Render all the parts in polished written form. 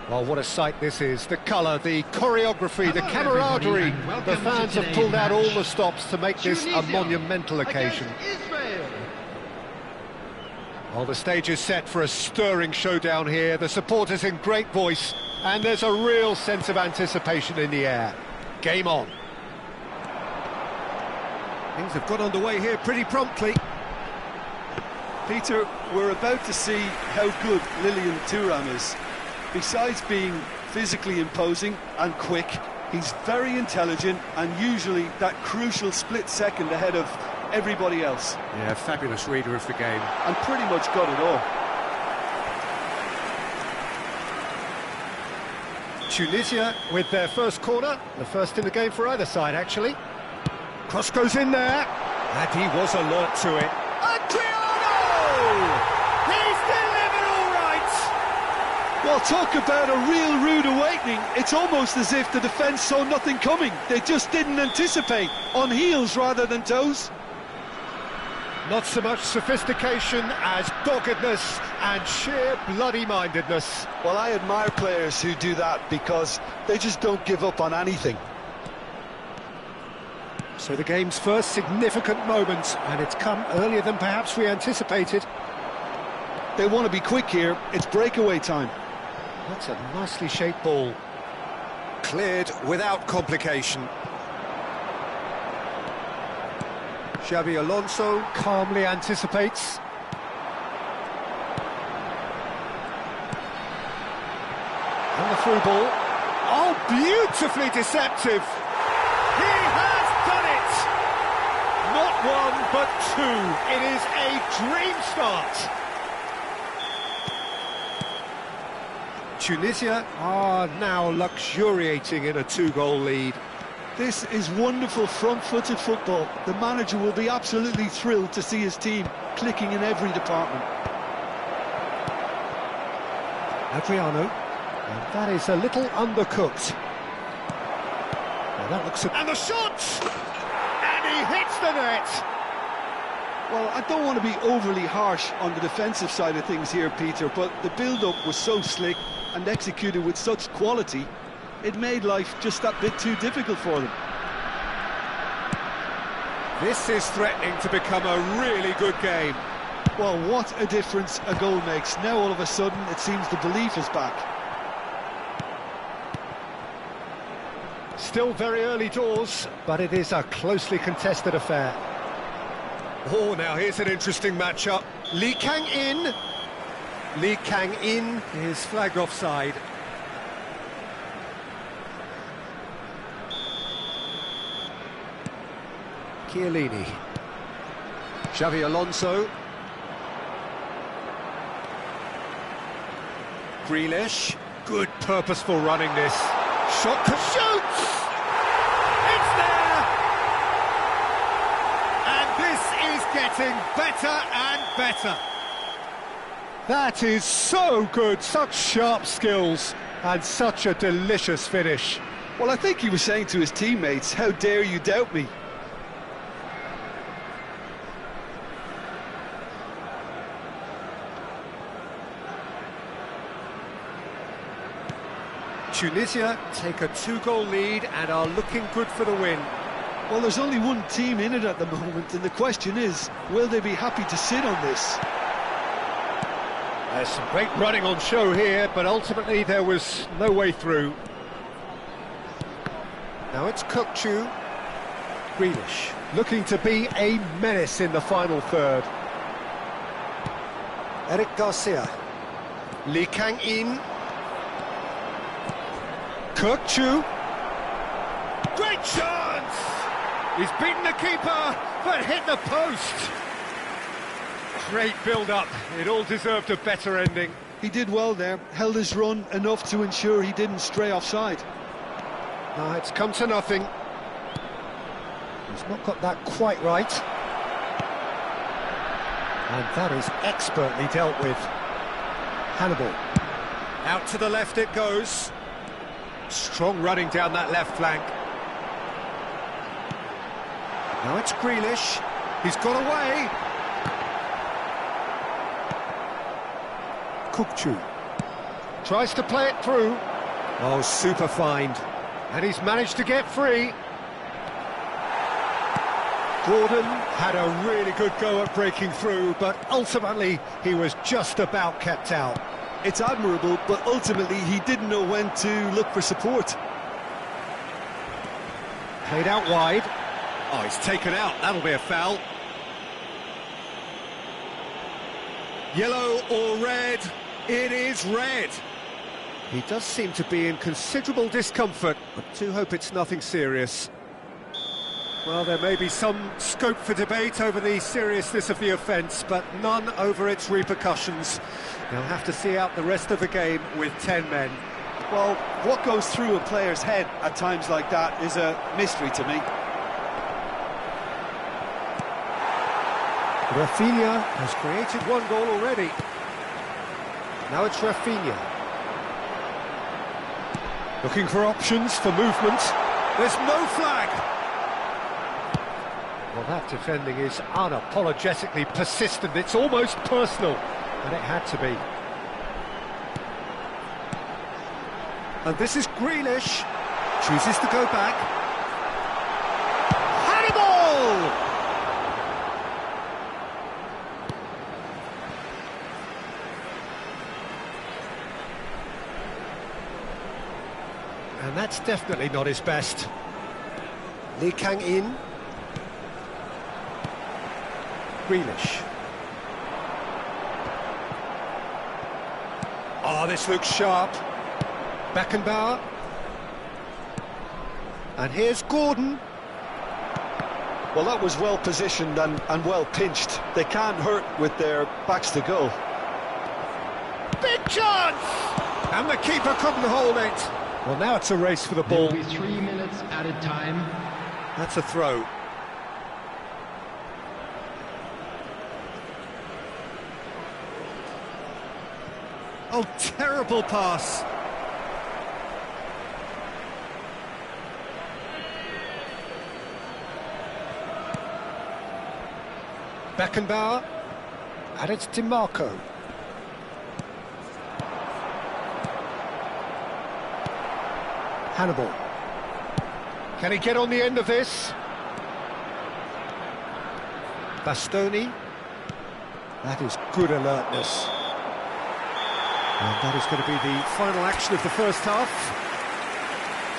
Well, what a sight this is. The colour, the choreography, the camaraderie. The fans have pulled out all the stops to make this a monumental occasion. Well, the stage is set for a stirring showdown here. The supporters in great voice, and there's a real sense of anticipation in the air. Game on. Things have got underway here pretty promptly. Peter, we're about to see how good Lilian Thuram is. Besides being physically imposing and quick, he's very intelligent and usually that crucial split second ahead of everybody else. Yeah, fabulous reader of the game. And pretty much got it all. Tunisia with their first corner, the first in the game for either side, actually. Cross goes in there, and he was alert to it. Adriano! He's delivered all right! Well, talk about a real rude awakening. It's almost as if the defence saw nothing coming. They just didn't anticipate, on heels rather than toes. Not so much sophistication as doggedness and sheer bloody-mindedness. Well, I admire players who do that because they just don't give up on anything. So the game's first significant moment, and it's come earlier than perhaps we anticipated. They want to be quick here. It's breakaway time. That's a nicely shaped ball. Cleared without complication. Xabi Alonso calmly anticipates. And the through ball. Oh, beautifully deceptive. He has done it! Not one, but two. It is a dream start. Tunisia are now luxuriating in a two-goal lead. This is wonderful front-footed football. The manager will be absolutely thrilled to see his team clicking in every department. Adriano, and that is a little undercooked. Well, that looks and the shot! And he hits the net! Well, I don't want to be overly harsh on the defensive side of things here, Peter, but the build-up was so slick and executed with such quality, it made life just that bit too difficult for them. This is threatening to become a really good game. Well, what a difference a goal makes. Now all of a sudden it seems the belief is back. Still very early doors, but it is a closely contested affair. Oh, now here's an interesting matchup. Lee Kang-in. Lee Kang-in is flagged offside. Chiellini. Xabi Alonso. Grealish. Good purposeful running this. Shot to shoots! It's there! And this is getting better and better. That is so good, such sharp skills and such a delicious finish. Well, I think he was saying to his teammates, how dare you doubt me? Tunisia take a two-goal lead and are looking good for the win. Well, there's only one team in it at the moment, and the question is, will they be happy to sit on this? There's some great running on show here, but ultimately there was no way through. Now it's Kukçu. Grealish looking to be a menace in the final third. Eric Garcia. Lee Kang-in. Kukçu. Great chance! He's beaten the keeper, but hit the post. Great build-up. It all deserved a better ending. He did well there, held his run enough to ensure he didn't stray offside. No, it's come to nothing. He's not got that quite right. And that is expertly dealt with. Hannibal. Out to the left it goes. Strong running down that left flank. Now it's Grealish. He's got away. Kukçu. Tries to play it through. Oh, super find. And he's managed to get free. Gordon had a really good go at breaking through, but ultimately he was just about kept out. It's admirable, but ultimately he didn't know when to look for support. Played out wide. Oh, he's taken out. That'll be a foul. Yellow or red? It is red. He does seem to be in considerable discomfort. I do hope it's nothing serious. Well, there may be some scope for debate over the seriousness of the offence, but none over its repercussions. They'll have to see out the rest of the game with 10 men. Well, what goes through a player's head at times like that is a mystery to me. Rafinha has created one goal already. Now it's Rafinha. Looking for options for movement. There's no flag. Well, that defending is unapologetically persistent. It's almost personal, and it had to be. And this is Grealish. Chooses to go back. Hannibal! And that's definitely not his best. Lee Kang-in. Grealish. Oh, this looks sharp. Beckenbauer. And here's Gordon. Well, that was well positioned and well pinched. They can't hurt with their backs to goal. Big chance! And the keeper couldn't hold it. Well, now it's a race for the ball. There will be 3 minutes added time. That's a throw. Oh, terrible pass. Beckenbauer. And it's DiMarco. Hannibal. Can he get on the end of this? Bastoni. That is good alertness. And that is going to be the final action of the first half.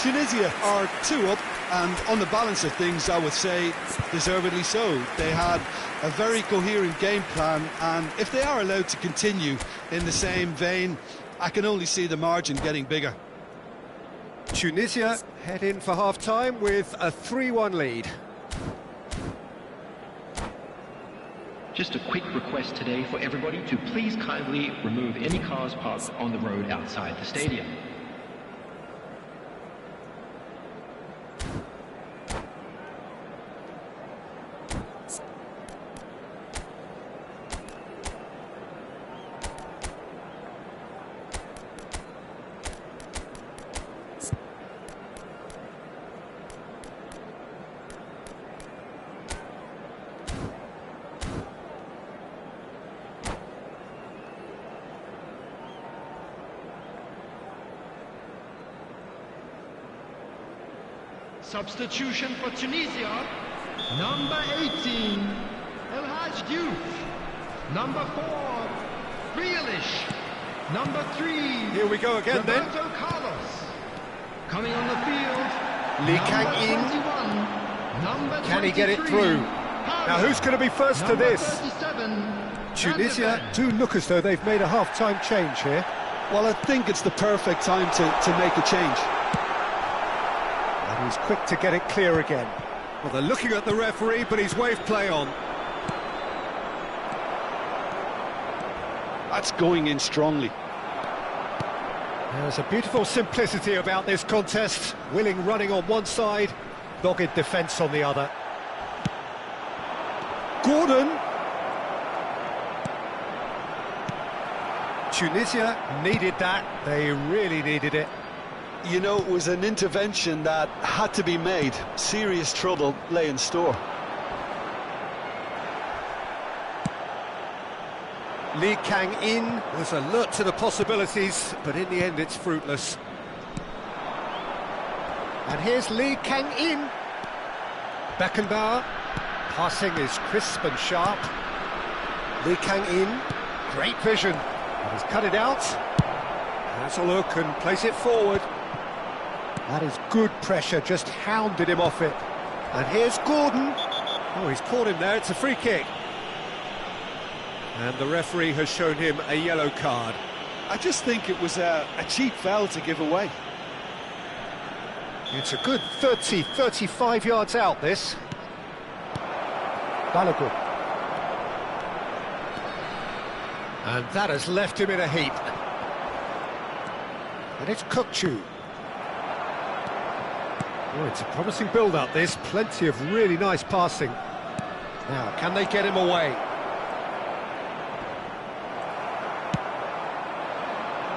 Tunisia are 2 up, and on the balance of things, I would say deservedly so. They had a very coherent game plan, and if they are allowed to continue in the same vein, I can only see the margin getting bigger. Tunisia head in for half-time with a 3-1 lead. Just a quick request today for everybody to please kindly remove any cars parked on the road outside the stadium. Substitution for Tunisia, number 18, El Hadj Diouf, number 4, Grealish, number 3, Here we go again then. Roberto Carlos, coming on the field, Lee number Kang-in. 21, number Can he get it 23, through? Now who's going to be first to number this? 37, Tunisia do look as though they've made a half-time change here. Well, I think it's the perfect time to make a change. And he's quick to get it clear again. Well, they're looking at the referee, but he's waved play on. That's going in strongly. There's a beautiful simplicity about this contest. Willing running on one side, dogged defence on the other. Gordon. Tunisia needed that. They really needed it. You know, it was an intervention that had to be made. Serious trouble lay in store. Lee Kang-in was alert to the possibilities, but in the end it's fruitless. And here's Lee Kang-in. Beckenbauer. Passing is crisp and sharp. Lee Kang-in. Great vision. And he's cut it out. Has a look and plays it forward. That is good pressure, just hounded him off it. And here's Gordon. Oh, he's caught him there, it's a free kick. And the referee has shown him a yellow card. I just think it was a cheap foul to give away. It's a good 30, 35 yards out, this. Balogun. And that has left him in a heap. And it's Kukçu. Oh, it's a promising build-up, this. Plenty of really nice passing. Now, can they get him away?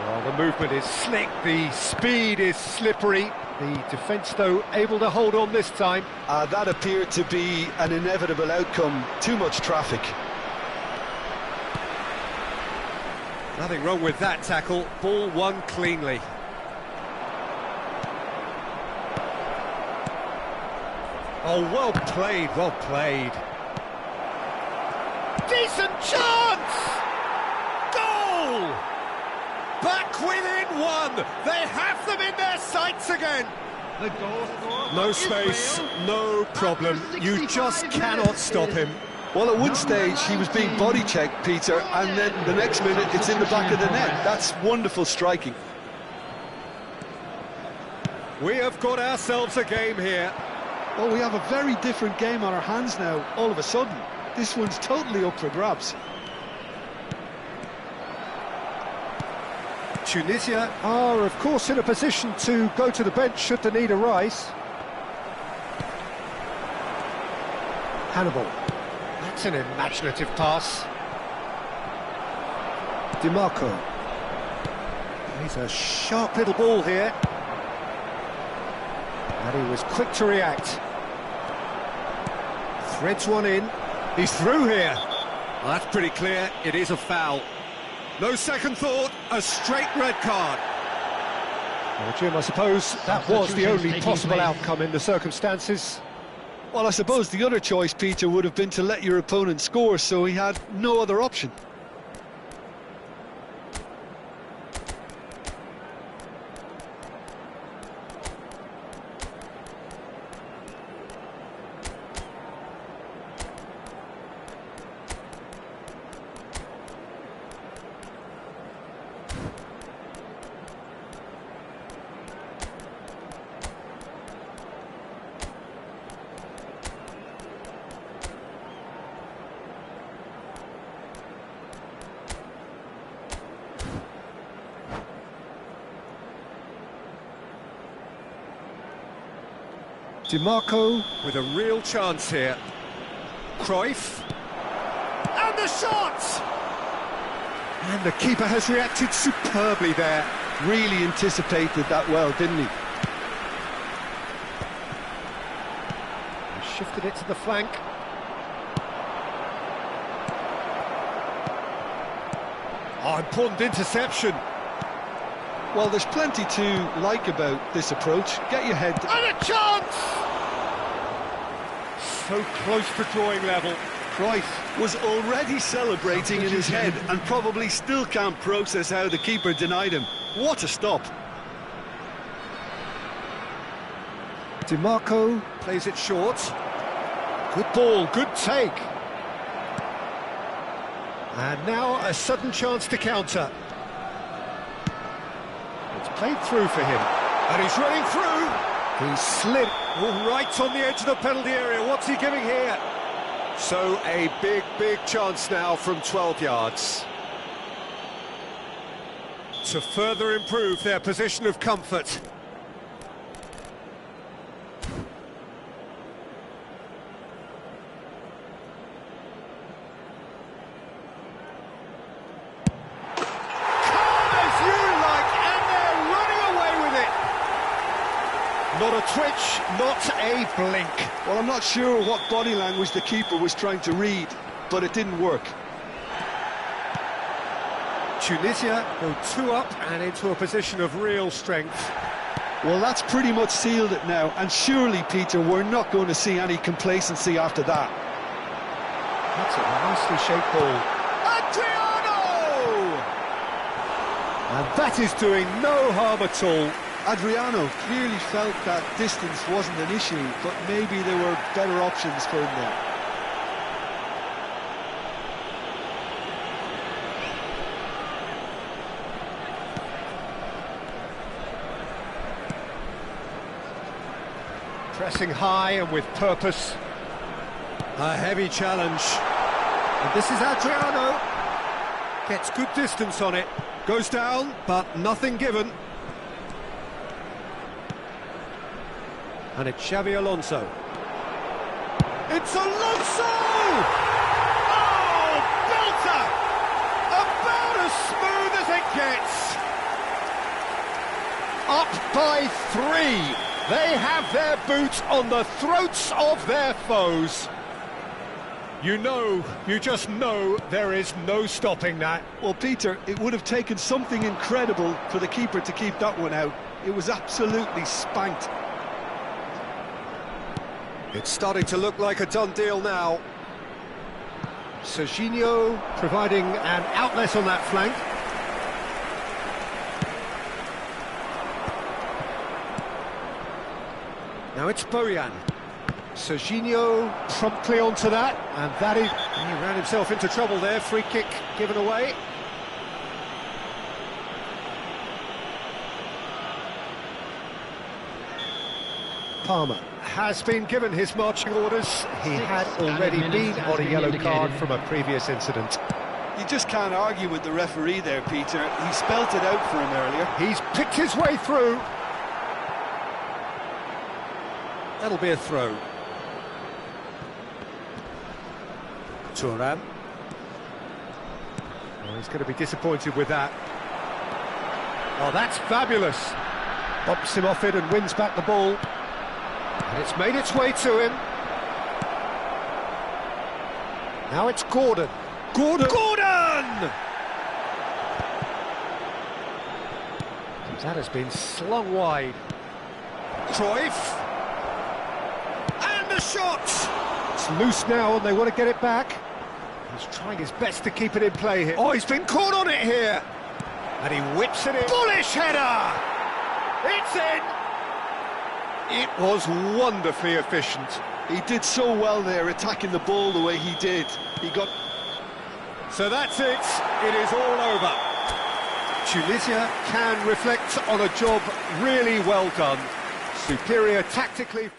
Well, the movement is slick, the speed is slippery. The defence, though, able to hold on this time. That appeared to be an inevitable outcome. Too much traffic. Nothing wrong with that tackle. Ball won cleanly. Oh, well played, well played. Decent chance! Goal! Back within one! They have them in their sights again! The goal scorer No is space, Wales. no problem. You just cannot stop him. Well, at one stage he was being body checked, Peter, and then the next minute it's in the back of the net. That's wonderful striking. We have got ourselves a game here. Well, we have a very different game on our hands now, all of a sudden. This one's totally up for grabs. Tunisia are, of course, in a position to go to the bench should the need arise. Hannibal. That's an imaginative pass. DiMarco. He's a sharp little ball here. And he was quick to react. Threads one in. He's through here. Well, that's pretty clear. It is a foul. No second thought, a straight red card. Well, Jim, I suppose that was the only possible outcome in the circumstances. Well, I suppose the other choice, Peter, would have been to let your opponent score, so he had no other option. DiMarco with a real chance here. Cruyff. And the shot! And the keeper has reacted superbly there. Really anticipated that well, didn't he? He shifted it to the flank. Oh, important interception. Well, there's plenty to like about this approach. Get your head... And a chance! So close to drawing level. Cruyff was already celebrating in his head and probably still can't process how the keeper denied him. What a stop. DiMarco plays it short. Good ball, good take. And now a sudden chance to counter. It's played through for him. And he's running through. He slid right on the edge of the penalty area. What's he giving here? So a big, big chance now from 12 yards to further improve their position of comfort. Not a twitch, not a blink. Well, I'm not sure what body language the keeper was trying to read, but it didn't work. Tunisia go 2 up and into a position of real strength. Well, that's pretty much sealed it now, and surely, Peter, we're not going to see any complacency after that. That's a nicely shaped ball. Adriano! And that is doing no harm at all. Adriano clearly felt that distance wasn't an issue, but maybe there were better options for him there. Pressing high and with purpose. A heavy challenge. And this is Adriano. Gets good distance on it. Goes down, but nothing given. And it's Xavi Alonso. It's Alonso! Oh, belter! About as smooth as it gets. Up by 3. They have their boots on the throats of their foes. You just know there is no stopping that. Well, Peter, it would have taken something incredible for the keeper to keep that one out. It was absolutely spanked. It's starting to look like a done deal now. Serginho providing an outlet on that flank. Now it's Bojan. Serginho promptly onto that, and he ran himself into trouble there. Free kick given away. Palmer has been given his marching orders. He had already been on a yellow card from a previous incident. You just can't argue with the referee there, Peter. He spelt it out for him earlier. He's picked his way through. That'll be a throw. Thuram. Oh, he's going to be disappointed with that. Oh, that's fabulous. Bumps him off it and wins back the ball. And it's made its way to him. Now it's Gordon. Gordon! That has been slung wide. Cruyff. And the shot! It's loose now and they want to get it back. He's trying his best to keep it in play here. Oh, he's been caught on it here. And he whips it in. Bullish header! It's in! It was wonderfully efficient. He did so well there, attacking the ball the way he did. So that's it. It is all over. Tunisia can reflect on a job really well done. Superior tactically.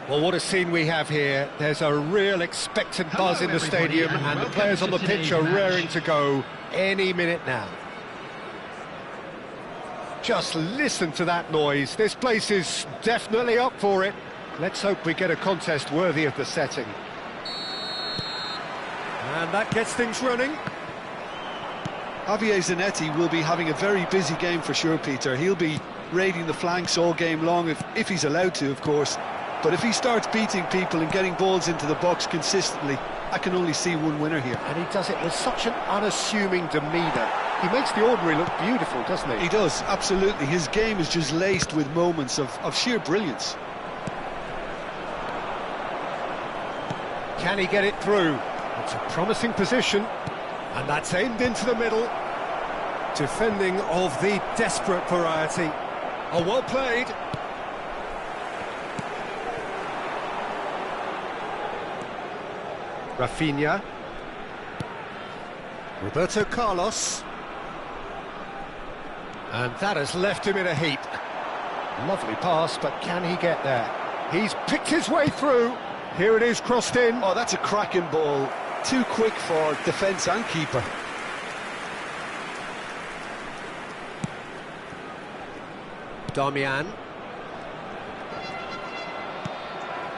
Well, what a scene we have here. There's a real expectant buzz in the stadium, and the players on the pitch are raring to go any minute now. Just listen to that noise. This place is definitely up for it. Let's hope we get a contest worthy of the setting. And that gets things running. Javier Zanetti will be having a very busy game for sure, Peter. He'll be raiding the flanks all game long, if he's allowed to, of course. But if he starts beating people and getting balls into the box consistently, I can only see one winner here. And he does it with such an unassuming demeanour. He makes the ordinary look beautiful, doesn't he? He does, absolutely. His game is just laced with moments of sheer brilliance. Can he get it through? It's a promising position, and that's aimed into the middle. Defending of the desperate variety. Oh, well played. Rafinha. Roberto Carlos. And that has left him in a heap. Lovely pass, but can he get there? He's picked his way through. Here it is, crossed in. Oh, that's a cracking ball. Too quick for defence and keeper. Darmian.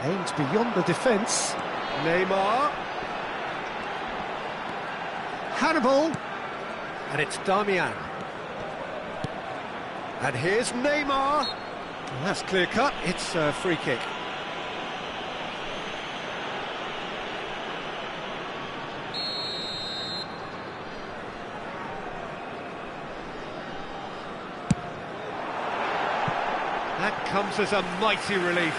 Aimed beyond the defence. Neymar. Hannibal. And it's Darmian. And here's Neymar. And that's clear cut. It's a free kick. That comes as a mighty relief.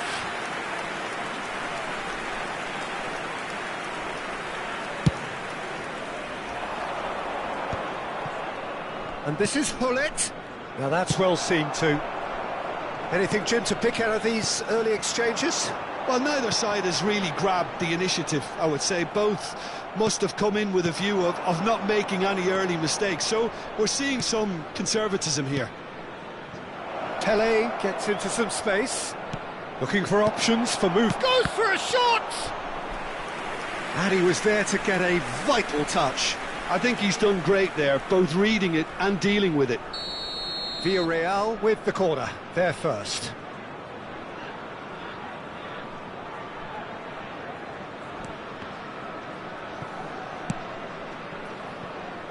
And this is Hullet. Now that's well seen too. Anything, Jim, to pick out of these early exchanges? Well, neither side has really grabbed the initiative, I would say. Both must have come in with a view of not making any early mistakes. So we're seeing some conservatism here. Pele gets into some space. Looking for options for move. Goes for a shot! And he was there to get a vital touch. I think he's done great there, both reading it and dealing with it. Villarreal with the corner, they're first.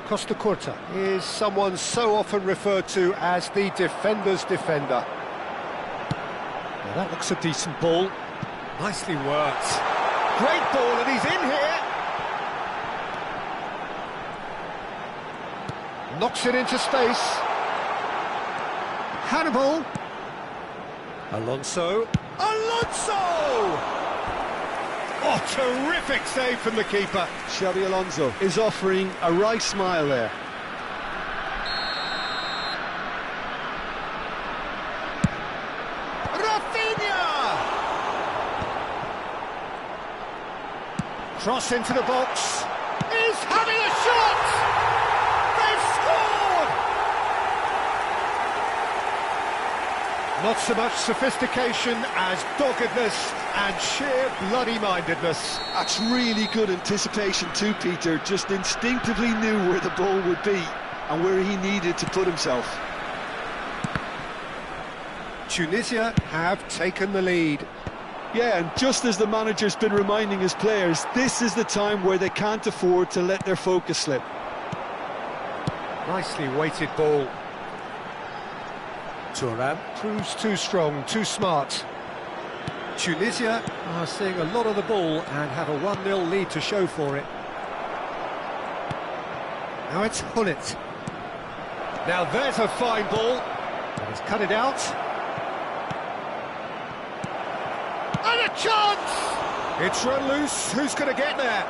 Costa Curta is someone so often referred to as the defender's defender. Now that looks a decent ball. Nicely worked. Great ball, and he's in here. Knocks it into space. Hannibal. Alonso. Oh, terrific save from the keeper. Xabi Alonso is offering a wry smile there. Rafinha! Cross into the box. He's having a shot! They've scored! Not so much sophistication as doggedness and sheer bloody-mindedness. That's really good anticipation too, Peter. Just instinctively knew where the ball would be and where he needed to put himself. Tunisia have taken the lead. Yeah, and just as the manager's been reminding his players, this is the time where they can't afford to let their focus slip. Nicely weighted ball. Thuram proves too strong, too smart. Tunisia are seeing a lot of the ball and have a 1-0 lead to show for it. Now it's Hullet. Now there's a fine ball. He's cut it out. And a chance! It's run loose. Who's going to get there?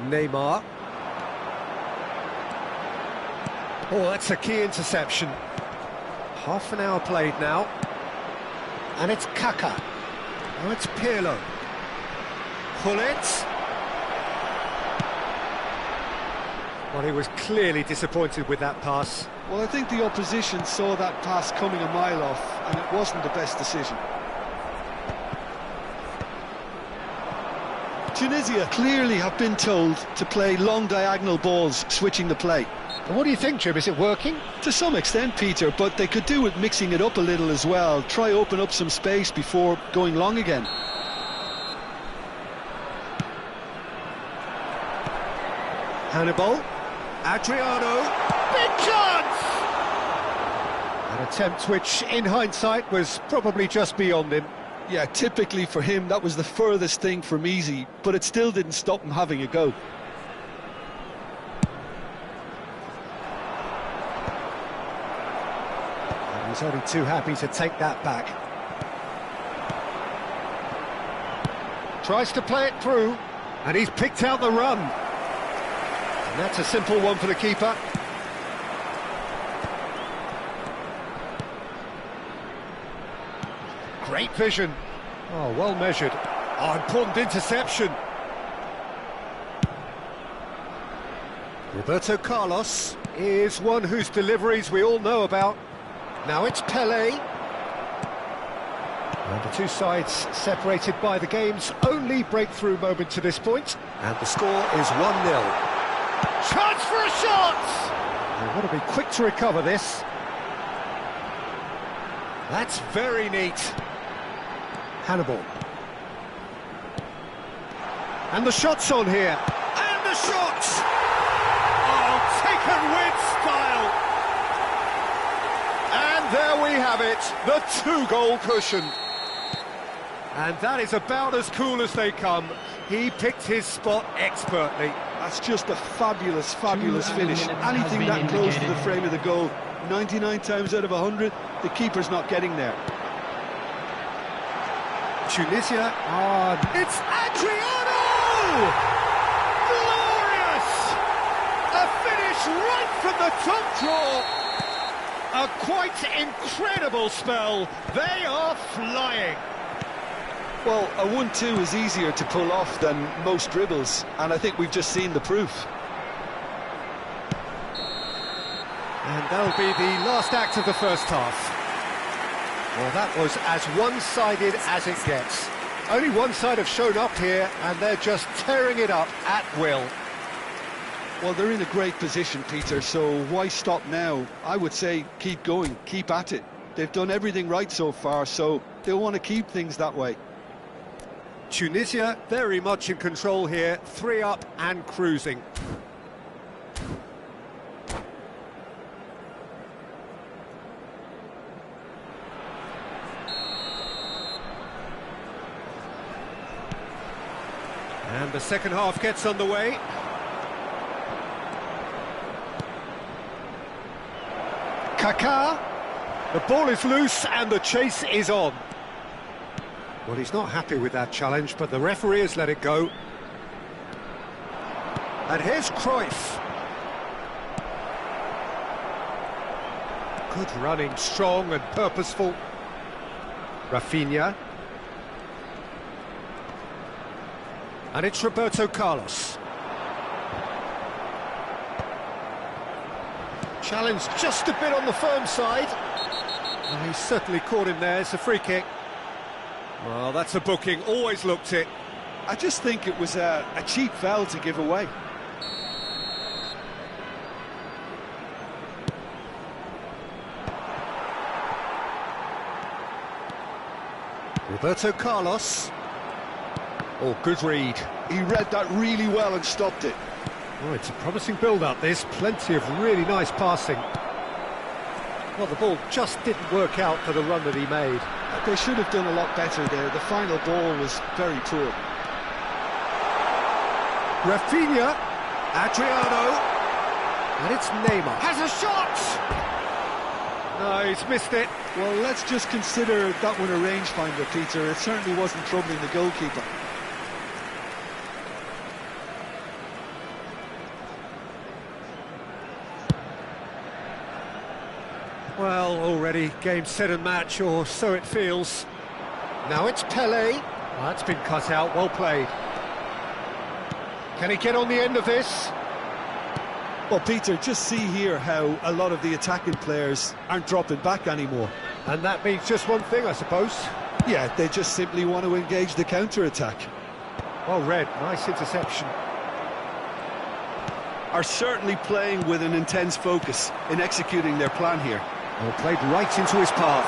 Neymar. Oh, that's a key interception. Half an hour played now. And it's Kaka. Now it's Pirlo. Hullet. Well, he was clearly disappointed with that pass. Well, I think the opposition saw that pass coming a mile off, and it wasn't the best decision. Tunisia clearly have been told to play long diagonal balls, switching the play. And what do you think, Jim? Is it working? To some extent, Peter, but they could do with mixing it up a little as well. Try open up some space before going long again. Hannibal. Adriano. Big chance! An attempt which, in hindsight, was probably just beyond him. Yeah, typically for him, that was the furthest thing from easy, but it still didn't stop him having a go. And he's only too happy to take that back. Tries to play it through, and he's picked out the run. And that's a simple one for the keeper. Great vision. Oh, well measured. Oh, important interception. Roberto Carlos is one whose deliveries we all know about. Now it's Pelé. And the two sides separated by the game's only breakthrough moment to this point. And the score is 1-0. Chance for a shot! They've got to be quick to recover this. That's very neat. Hannibal. And the shot's on here. And the shot! Oh, taken with style. And there we have it, the 2-goal cushion. And that is about as cool as they come. He picked his spot expertly. That's just a fabulous, fabulous finish. Anything that close to the frame of the goal, 99 times out of 100, the keeper's not getting there. Tunisia, it's Adriano! Glorious! A finish right from the top draw. A quite incredible spell. They are flying. Well, a 1-2 is easier to pull off than most dribbles, and I think we've just seen the proof. And that'll be the last act of the first half. Well, that was as one-sided as it gets. Only one side have shown up here, and they're just tearing it up at will. Well, they're in a great position, Peter, so why stop now? I would say keep going, keep at it. They've done everything right so far, so they'll want to keep things that way. Tunisia very much in control here, 3 up and cruising. And the second half gets underway. Kaka. The ball is loose and the chase is on. Well, he's not happy with that challenge, but the referee has let it go. And here's Cruyff. Good running, strong and purposeful. Rafinha. And it's Roberto Carlos. Challenge just a bit on the firm side. Well, he's certainly caught him there. It's a free kick. Well, that's a booking. Always looked it. I just think it was a cheap foul to give away. Roberto Carlos. Oh, good read. He read that really well and stopped it. Oh, it's a promising build-up, this. Plenty of really nice passing. Well, the ball just didn't work out for the run that he made. They should have done a lot better there. The final ball was very poor. Rafinha, Adriano, and it's Neymar. Has a shot! No, he's missed it. Well, let's just consider that one a rangefinder, Peter. It certainly wasn't troubling the goalkeeper. Well, already game, set and match, or so it feels. Now it's Pelé. Well, that's been cut out, well played. Can he get on the end of this? Well, Peter, just see here how a lot of the attacking players aren't dropping back anymore. And that means just one thing, I suppose. Yeah, they just simply want to engage the counter-attack. Well read, nice interception. Are certainly playing with an intense focus in executing their plan here. Well, played right into his path.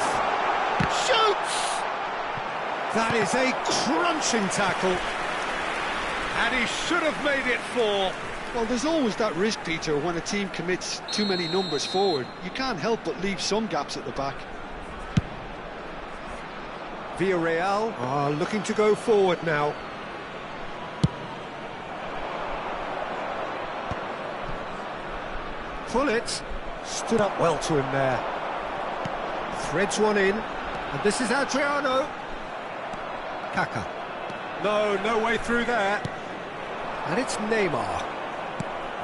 Shoots! That is a crunching tackle. And he should have made it 4. Well, there's always that risk, Peter, when a team commits too many numbers forward. You can't help but leave some gaps at the back. Villarreal are looking to go forward now. Pullet stood up well to him there. Threads one in, and this is Adriano. Kaka. No way through there. And it's Neymar.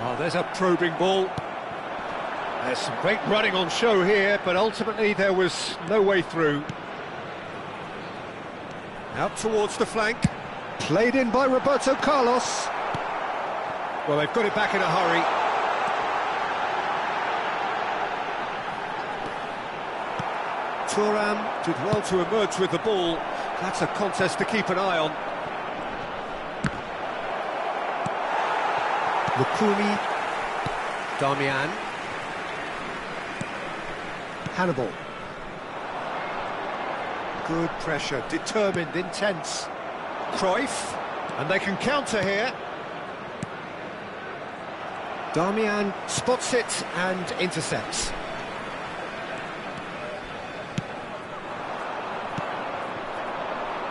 Oh, there's a probing ball. There's some great running on show here, but ultimately there was no way through. Out towards the flank. Played in by Roberto Carlos. Well, they've got it back in a hurry. Thuram did well to emerge with the ball. That's a contest to keep an eye on. Lukumi, Damian, Hannibal. Good pressure, determined, intense. Cruyff, and they can counter here. Damian spots it and intercepts.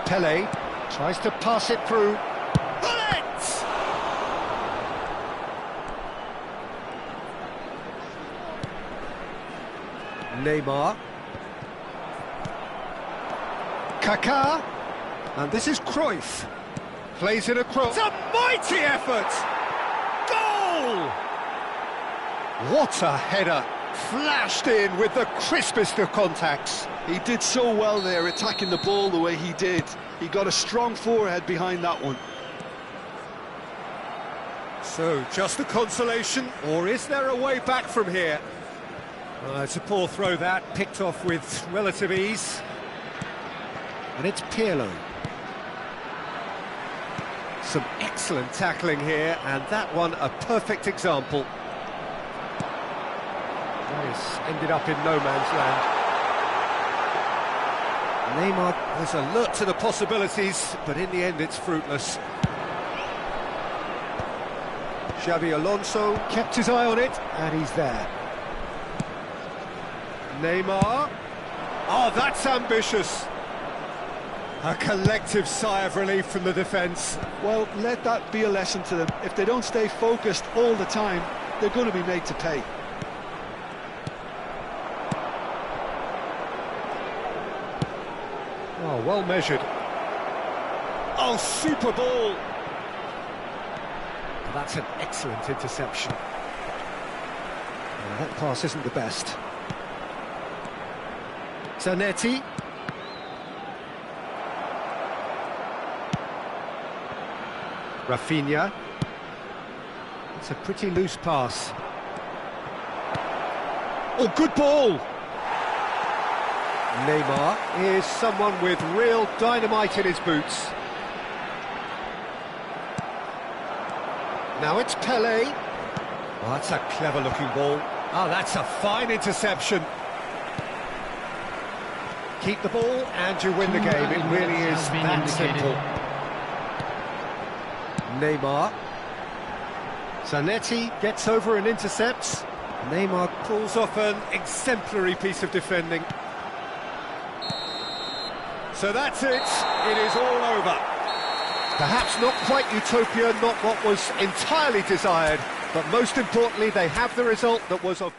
Pelé tries to pass it through. Bullet! Neymar. Kaká. And this is Cruyff. Plays it across. It's a mighty effort! Goal! What a header. Flashed in with the crispest of contacts. He did so well there, attacking the ball the way he did. He got a strong forehead behind that one. So, just a consolation, or is there a way back from here? It's a poor throw that, picked off with relative ease. And it's Pirlo. Some excellent tackling here, and that one a perfect example. Nice, ended up in no man's land. Neymar was alert to the possibilities, but in the end it's fruitless. Xabi Alonso kept his eye on it, and he's there. Neymar. Oh, that's ambitious. A collective sigh of relief from the defence. Well, let that be a lesson to them. If they don't stay focused all the time, they're going to be made to pay. Oh, well measured. Oh, super ball. That's an excellent interception. That pass isn't the best. Zanetti. Rafinha. It's a pretty loose pass. Oh, good ball! Neymar is someone with real dynamite in his boots. Now it's Pelé. Oh, that's a clever-looking ball. Oh, that's a fine interception. Keep the ball and you win the game. It really is that simple. Neymar. Zanetti gets over and intercepts. Neymar pulls off an exemplary piece of defending. So that's it. It is all over. Perhaps not quite utopia, not what was entirely desired, but most importantly, they have the result that was of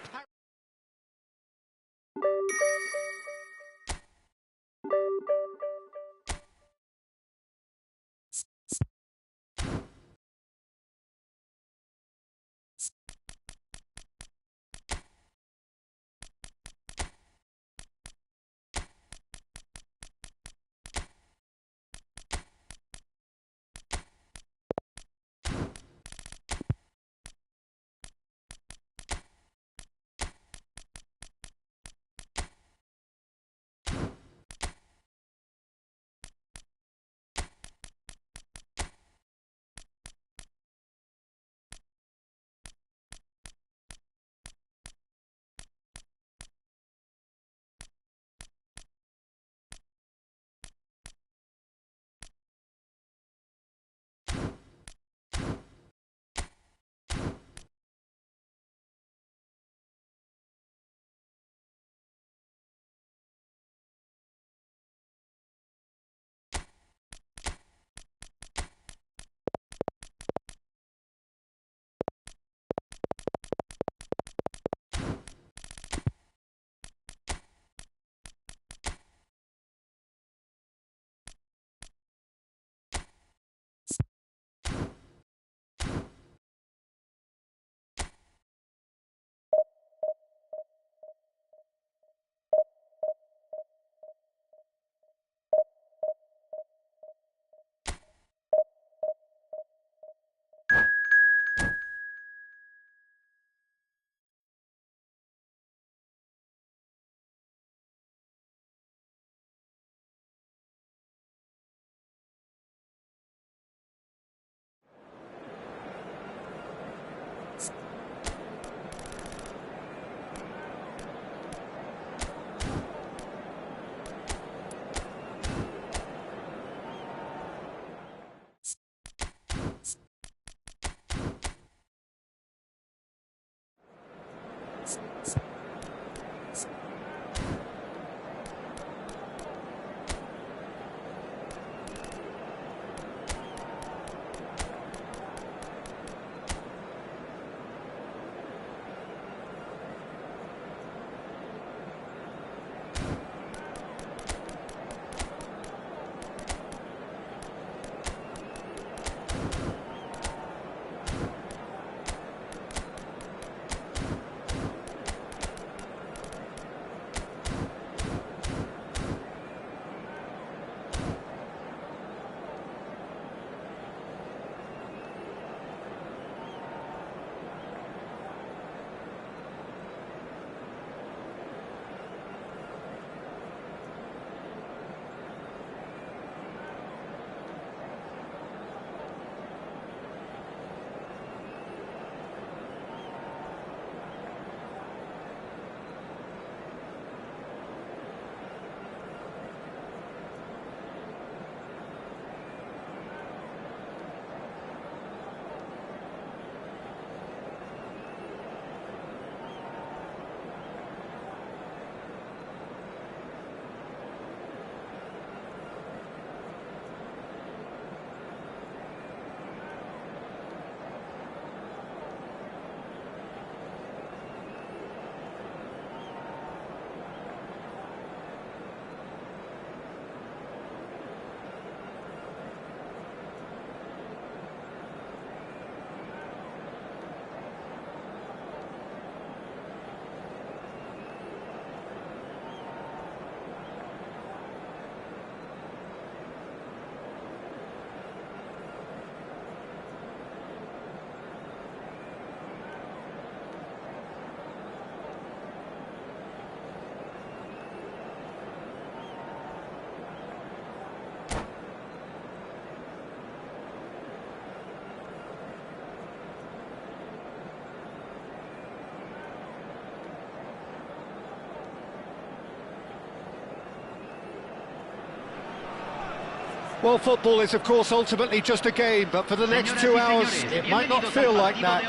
Well, football is, of course, ultimately just a game, but for the next 2 hours, it might not feel like that.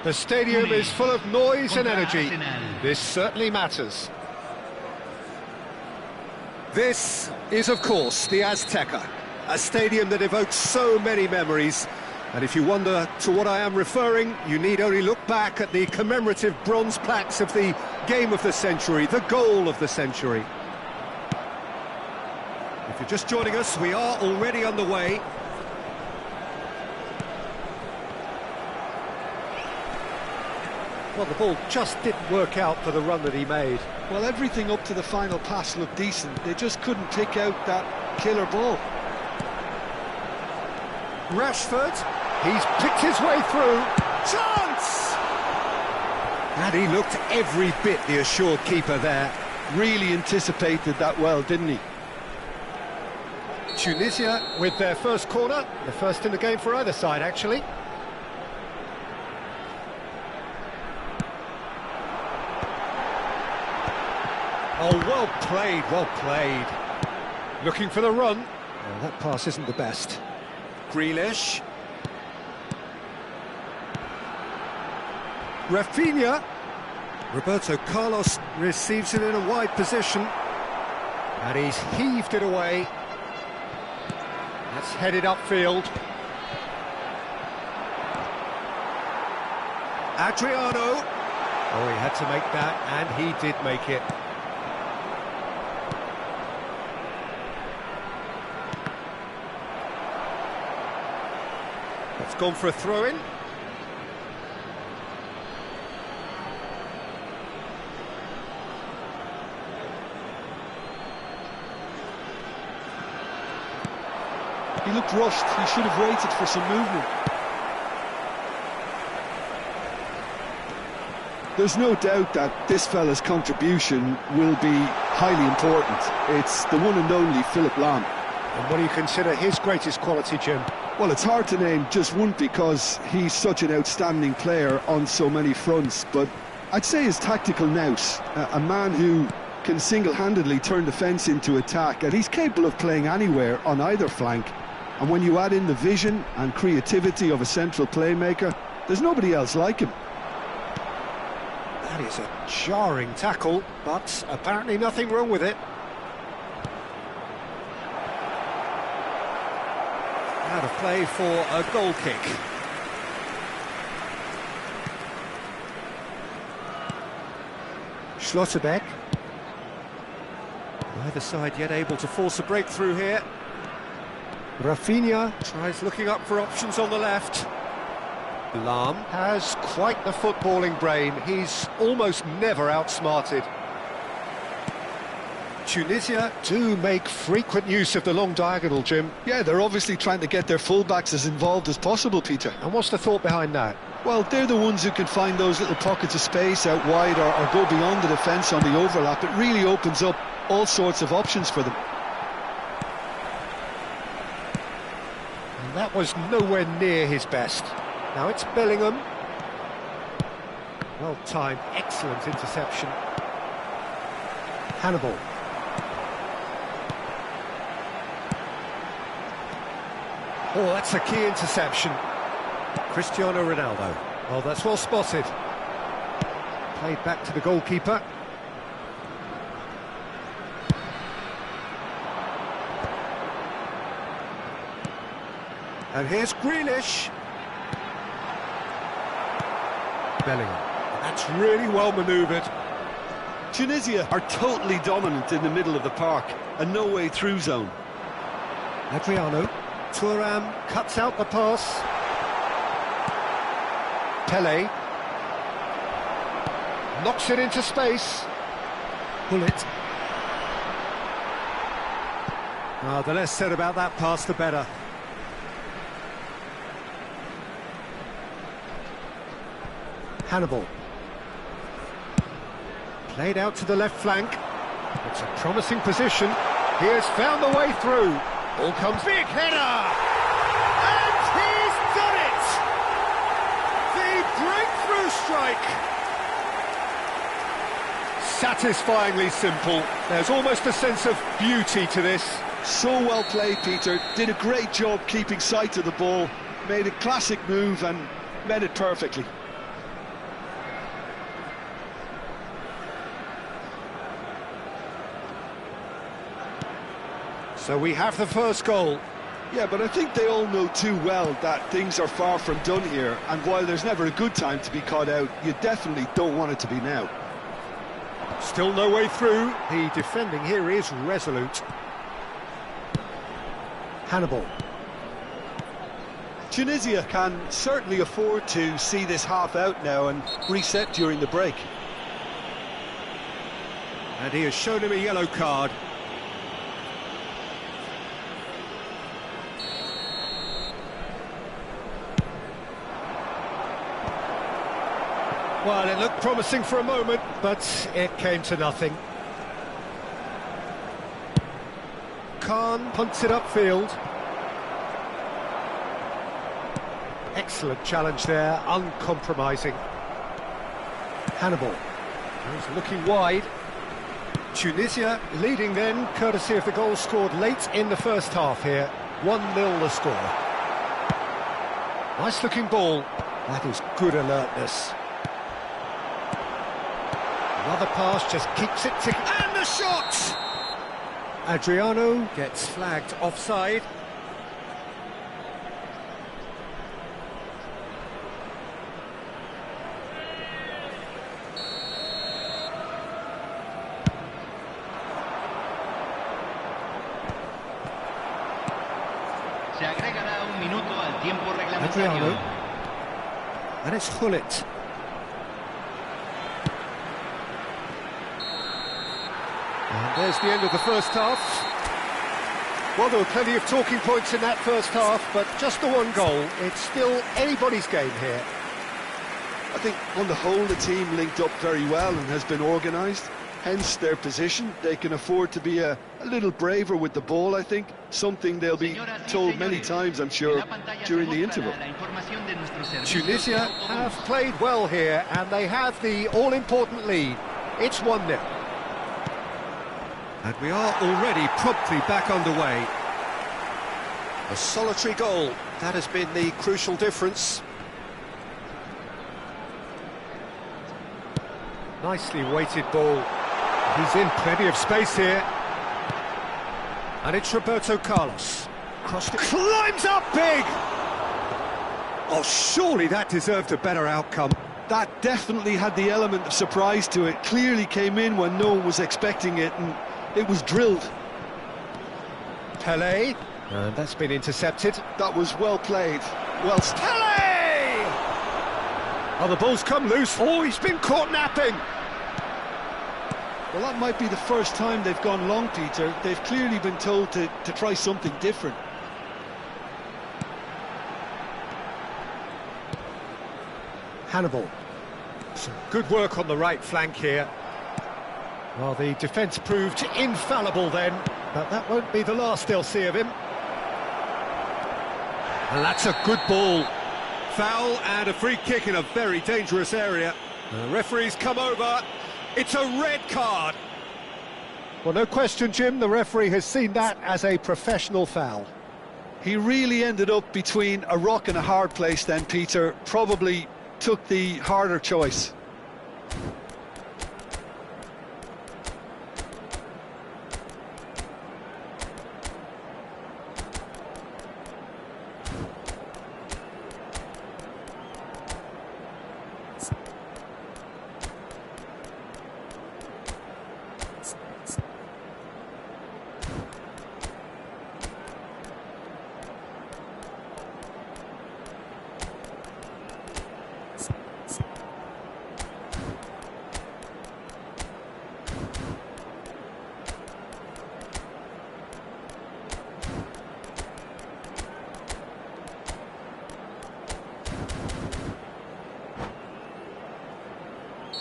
The stadium is full of noise and energy. This certainly matters. This is, of course, the Azteca, a stadium that evokes so many memories. And if you wonder to what I am referring, you need only look back at the commemorative bronze plaques of the game of the century, the goal of the century. If you're just joining us, we are already underway. Well, the ball just didn't work out for the run that he made. Well, everything up to the final pass looked decent. They just couldn't pick out that killer ball. Rashford, he's picked his way through. Chance! And he looked every bit the assured keeper there. Really anticipated that well, didn't he? Tunisia with their first corner, the first in the game for either side, actually. Oh, well played, well played. Looking for the run. Oh, that pass isn't the best. Grealish. Rafinha. Roberto Carlos receives it in a wide position. And he's heaved it away. That's headed upfield. Adriano. Oh, he had to make that, and he did make it. It's gone for a throw-in. He looked rushed. He should have waited for some movement. There's no doubt that this fella's contribution will be highly important. It's the one and only Philipp Lahm. And what do you consider his greatest quality, Jim? Well, it's hard to name just one because he's such an outstanding player on so many fronts, but I'd say his tactical nous, a man who can single-handedly turn defence into attack, and he's capable of playing anywhere on either flank. And when you add in the vision and creativity of a central playmaker, there's nobody else like him. That is a jarring tackle, but apparently nothing wrong with it. Out of play for a goal kick. Schlotterbeck. Neither side yet able to force a breakthrough here. Rafinha tries looking up for options on the left. Lahm has quite the footballing brain. He's almost never outsmarted. Tunisia do make frequent use of the long diagonal, Jim. Yeah, they're obviously trying to get their fullbacks as involved as possible, Peter. And what's the thought behind that? Well, they're the ones who can find those little pockets of space out wide or go beyond the defence on the overlap. It really opens up all sorts of options for them. And that was nowhere near his best. Now it's Bellingham. Well timed, excellent interception. Hannibal. Oh, that's a key interception. Cristiano Ronaldo. Oh, that's well spotted. Played back to the goalkeeper. And here's Grealish. Bellingham. That's really well manoeuvred. Tunisia are totally dominant in the middle of the park, a no-way through zone. Adriano. Thuram cuts out the pass. Pele. Knocks it into space. Bullet. The less said about that pass, the better. Hannibal. Played out to the left flank. It's a promising position. He has found the way through. Ball comes, big header! And he's done it! The breakthrough strike! Satisfyingly simple. There's almost a sense of beauty to this. So well played, Peter. Did a great job keeping sight of the ball, made a classic move and met it perfectly. So we have the first goal. Yeah, but I think they all know too well that things are far from done here, and while there's never a good time to be caught out, you definitely don't want it to be now. Still no way through. The defending here is resolute. Hannibal. Tunisia can certainly afford to see this half out now and reset during the break. And he has shown him a yellow card. Well, it looked promising for a moment, but it came to nothing. Khan punts it upfield. Excellent challenge there, uncompromising. Hannibal. He's looking wide. Tunisia leading then, courtesy of the goal scored late in the first half here. 1-0 the score. Nice looking ball. That is good alertness. Another pass just keeps it ticking. And the shot! Adriano gets flagged offside. Se agregará un minuto al tiempo reglamentario. Adriano. And it's Hullet. And there's the end of the first half. Well, there were plenty of talking points in that first half, but just the one goal. It's still anybody's game here. I think on the whole the team linked up very well and has been organised, hence their position. They can afford to be a little braver with the ball, I think, something they'll be told many times, I'm sure, during the interval. Tunisia have played well here, and they have the all-important lead. It's 1-0. And we are already promptly back underway. A solitary goal, that has been the crucial difference. Nicely weighted ball. He's in plenty of space here. And it's Roberto Carlos. Crossed it. Climbs up big! Oh, surely that deserved a better outcome. That definitely had the element of surprise to it. Clearly came in when no one was expecting it, and it was drilled. Pelé. And that's been intercepted. That was well played. Well... Pelé! Oh, the ball's come loose. Oh, he's been caught napping. Well, that might be the first time they've gone long, Peter. They've clearly been told to try something different. Hannibal. Some good work on the right flank here. Well, the defence proved infallible then, but that won't be the last they'll see of him. And that's a good ball. Foul and a free kick in a very dangerous area. The referee's come over. It's a red card. Well, no question, Jim, the referee has seen that as a professional foul. He really ended up between a rock and a hard place then, Peter. Probably took the harder choice.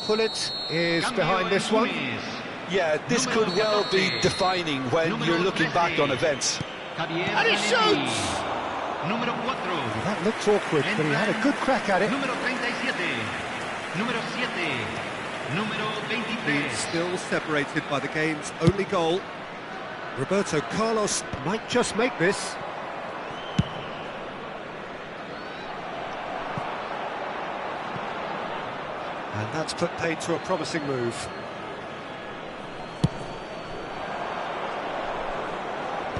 Hullet is behind this one. Yeah, this could well be defining when you're looking back on events. And he shoots! That looked awkward, but he had a good crack at it. He's still separated by the game's only goal. Roberto Carlos might just make this. And that's put paid to a promising move.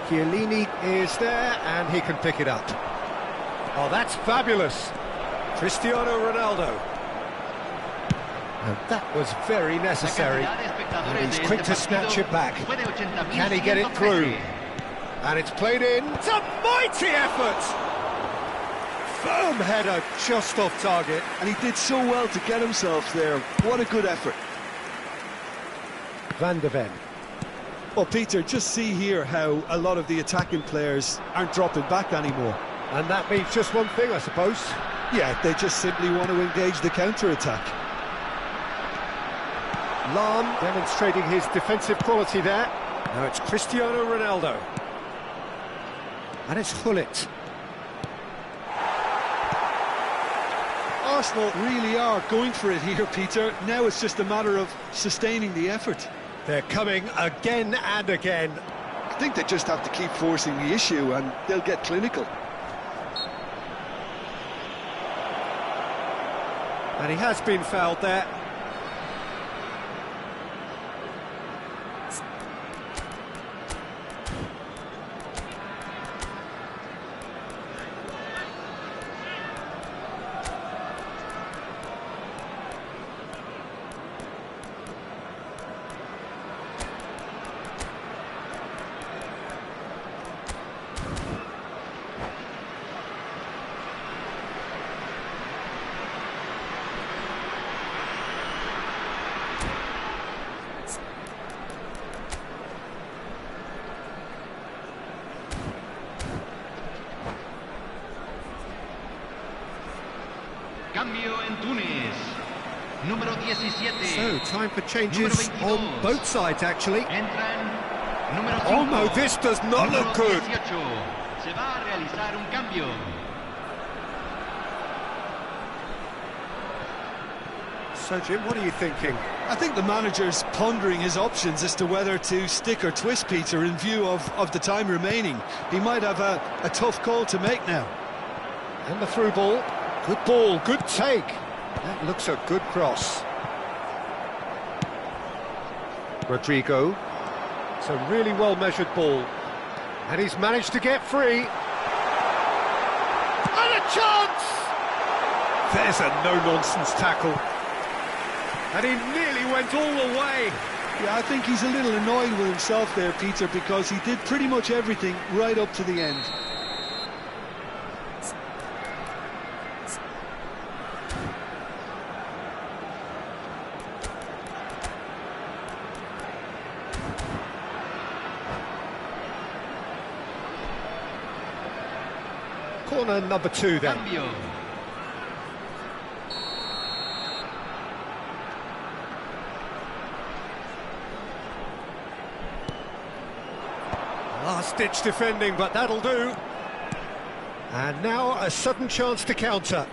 Chiellini is there, and he can pick it up. Oh, that's fabulous. Cristiano Ronaldo. And that was very necessary. And he's quick to snatch it back. Can he get it through? And it's played in. It's a mighty effort! Firm header, just off target. And he did so well to get himself there. What a good effort. Van de Ven. Well, Peter, just see here how a lot of the attacking players aren't dropping back anymore. And that means just one thing, I suppose. Yeah, they just simply want to engage the counter-attack. Lahm demonstrating his defensive quality there. Now it's Cristiano Ronaldo. And it's Hullet. Arsenal really are going for it here, Peter. Now it's just a matter of sustaining the effort. They're coming again and again. I think they just have to keep forcing the issue and they'll get clinical. And he has been fouled there. Cambio en Túnez. Número 17. So, time for changes on both sides, actually. Entran número 5. Oh no, this does not look good. 18. Se va a realizar un cambio. So, Jim, what are you thinking? I think the manager's pondering his options as to whether to stick or twist, Peter, in view of the time remaining. He might have a tough call to make now. And the through ball. Good ball, good take. That looks a good cross. Rodrigo. It's a really well-measured ball. And he's managed to get free. And a chance! There's a no-nonsense tackle. And he nearly went all the way. Yeah, I think he's a little annoyed with himself there, Peter, because he did pretty much everything right up to the end. Corner number 2 then. Cambio. Last-ditch defending, but that'll do. And now a sudden chance to counter.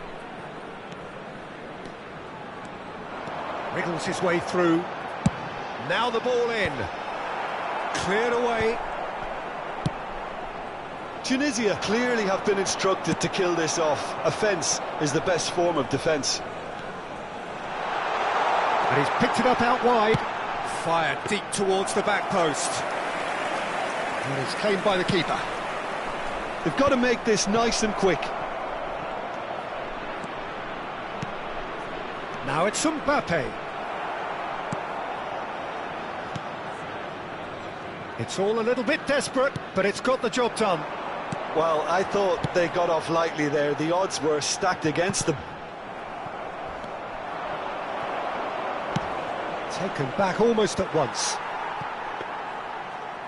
Wriggles his way through. Now the ball in. Cleared away. Tunisia clearly have been instructed to kill this off. Offence is the best form of defence. And he's picked it up out wide. Fired deep towards the back post. And it's claimed by the keeper. They've got to make this nice and quick. Now it's Mbappe. It's all a little bit desperate, but it's got the job done. Well, I thought they got off lightly there. The odds were stacked against them. Taken back almost at once.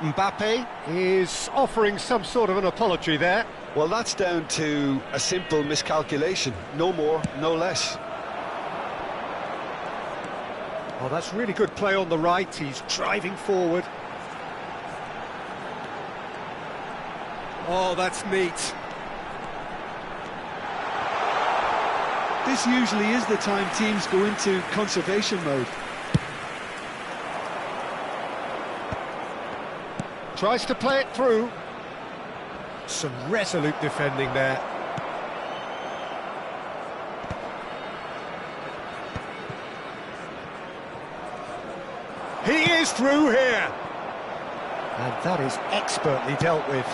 Mbappe is offering some sort of an apology there. Well, that's down to a simple miscalculation. No more, no less. Oh, that's really good play on the right. He's driving forward. Oh, that's neat. This usually is the time teams go into conservation mode. Tries to play it through. Some resolute defending there. He is through here. And that is expertly dealt with.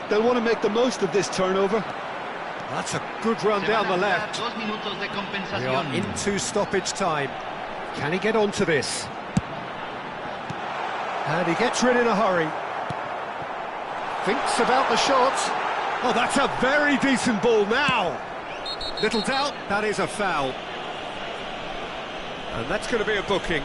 They'll want to make the most of this turnover. That's a good run down the left. 2 minutos de We are compensación. into stoppage time. Can he get onto this? And he gets rid in a hurry. Thinks about the shot. Oh, that's a very decent ball now. Little doubt, that is a foul. And that's going to be a booking.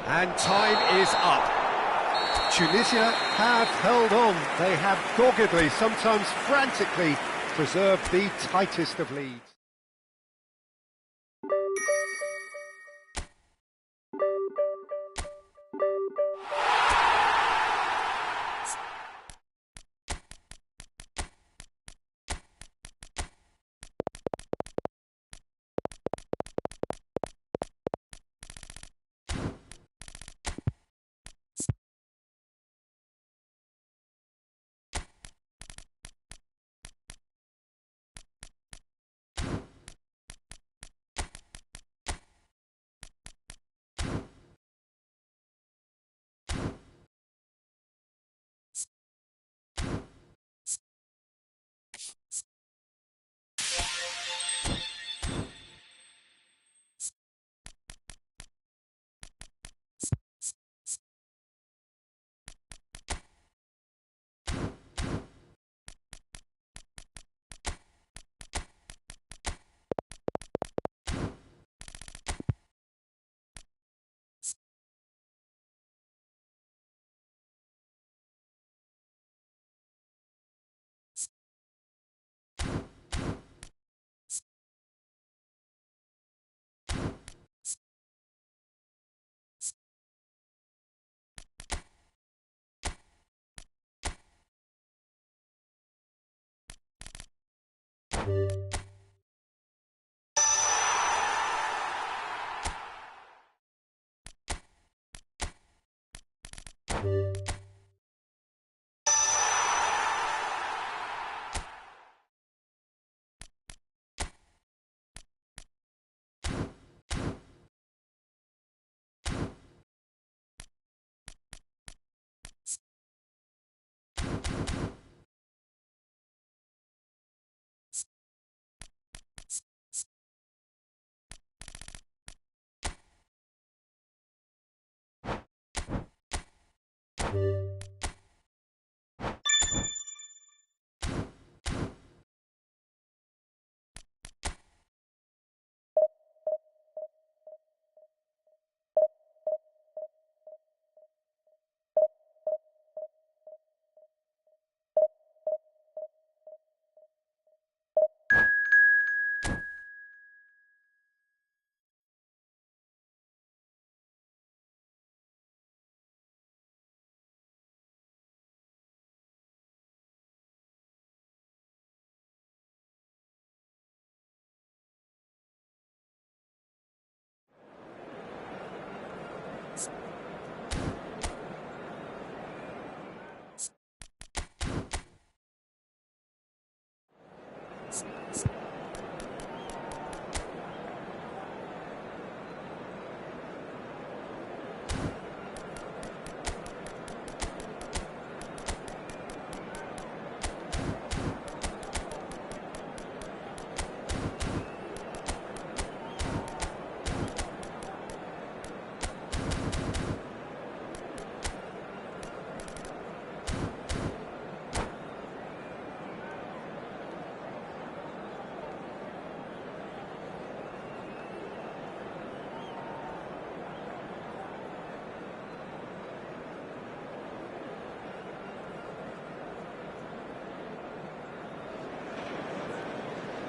And time is up. Tunisia have held on. They have doggedly, sometimes frantically, preserved the tightest of leads.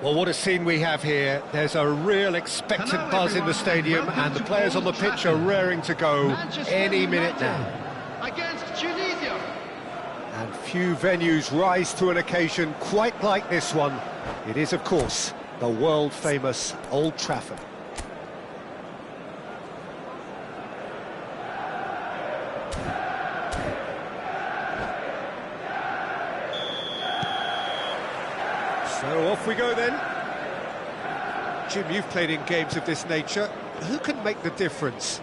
Well, what a scene we have here. There's a real expectant buzz in the stadium, and the players on the pitch are raring to go any minute now. Against Tunisia. Few venues rise to an occasion quite like this one. It is, of course, the world-famous Old Trafford. So off we go then. Jim, you've played in games of this nature. Who can make the difference?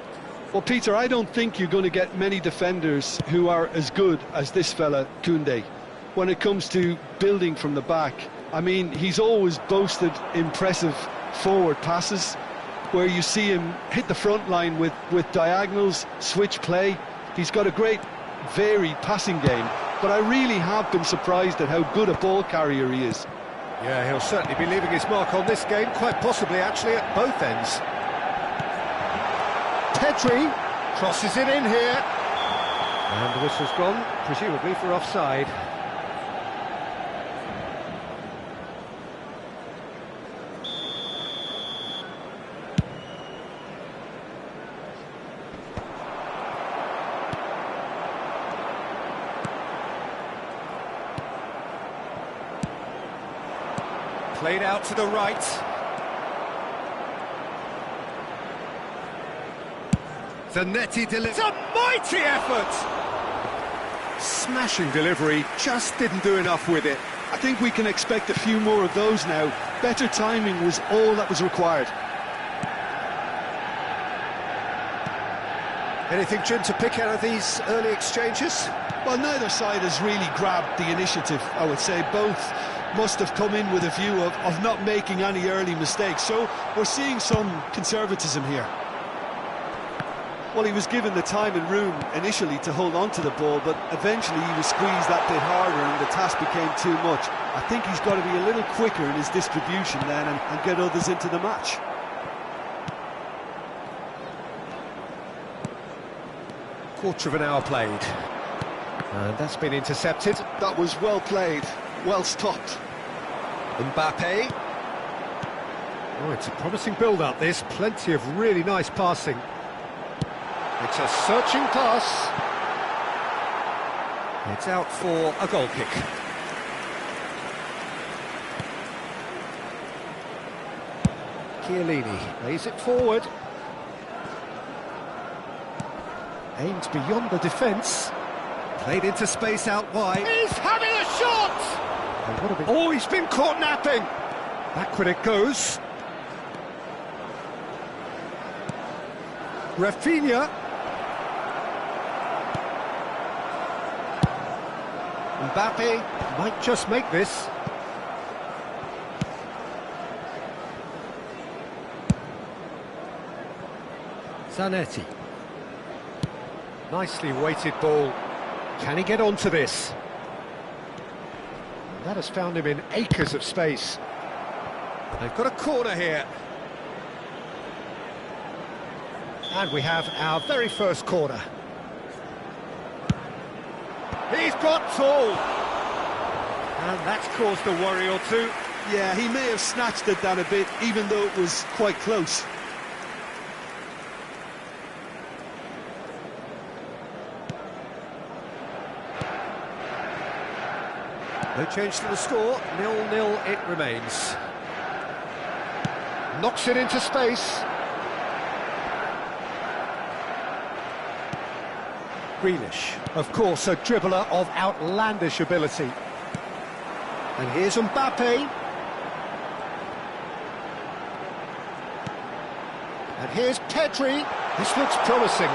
Well, Peter, I don't think you're going to get many defenders who are as good as this fella, Koundé. When it comes to building from the back, I mean, he's always boasted impressive forward passes, where you see him hit the front line with diagonals, switch play. He's got a great, varied passing game, but I really have been surprised at how good a ball carrier he is. Yeah, he'll certainly be leaving his mark on this game, quite possibly actually at both ends. Pedri crosses it in here. And the whistle's gone, presumably for offside. Played out to the right. Zanetti delivers. It's a mighty effort! Smashing delivery, just didn't do enough with it. I think we can expect a few more of those now. Better timing was all that was required. Anything, Jim, to pick out of these early exchanges? Well, neither side has really grabbed the initiative, I would say. Both must have come in with a view of not making any early mistakes. So we're seeing some conservatism here. Well, he was given the time and room initially to hold on to the ball, but eventually he was squeezed that bit harder and the task became too much. I think he's got to be a little quicker in his distribution then and get others into the match. Quarter of an hour played. And that's been intercepted. That was well played, well stopped. Mbappe. Oh, it's a promising build-up, this. Plenty of really nice passing. It's a searching pass. It's out for a goal kick. Chiellini lays it forward. Aims beyond the defence. Played into space out wide. He's having a shot! Oh, he's been caught napping. Backward it goes. Rafinha. Mbappe might just make this. Zanetti. Nicely weighted ball. Can he get onto this? That has found him in acres of space. They've got a corner here. And we have our very first corner. He's got tall. And that's caused a worry or two. Yeah, he may have snatched at that a bit, even though it was quite close. No change to the score, 0-0 it remains. Knocks it into space. Grealish, of course, a dribbler of outlandish ability. And here's Mbappe. And here's Pedri. This looks promising.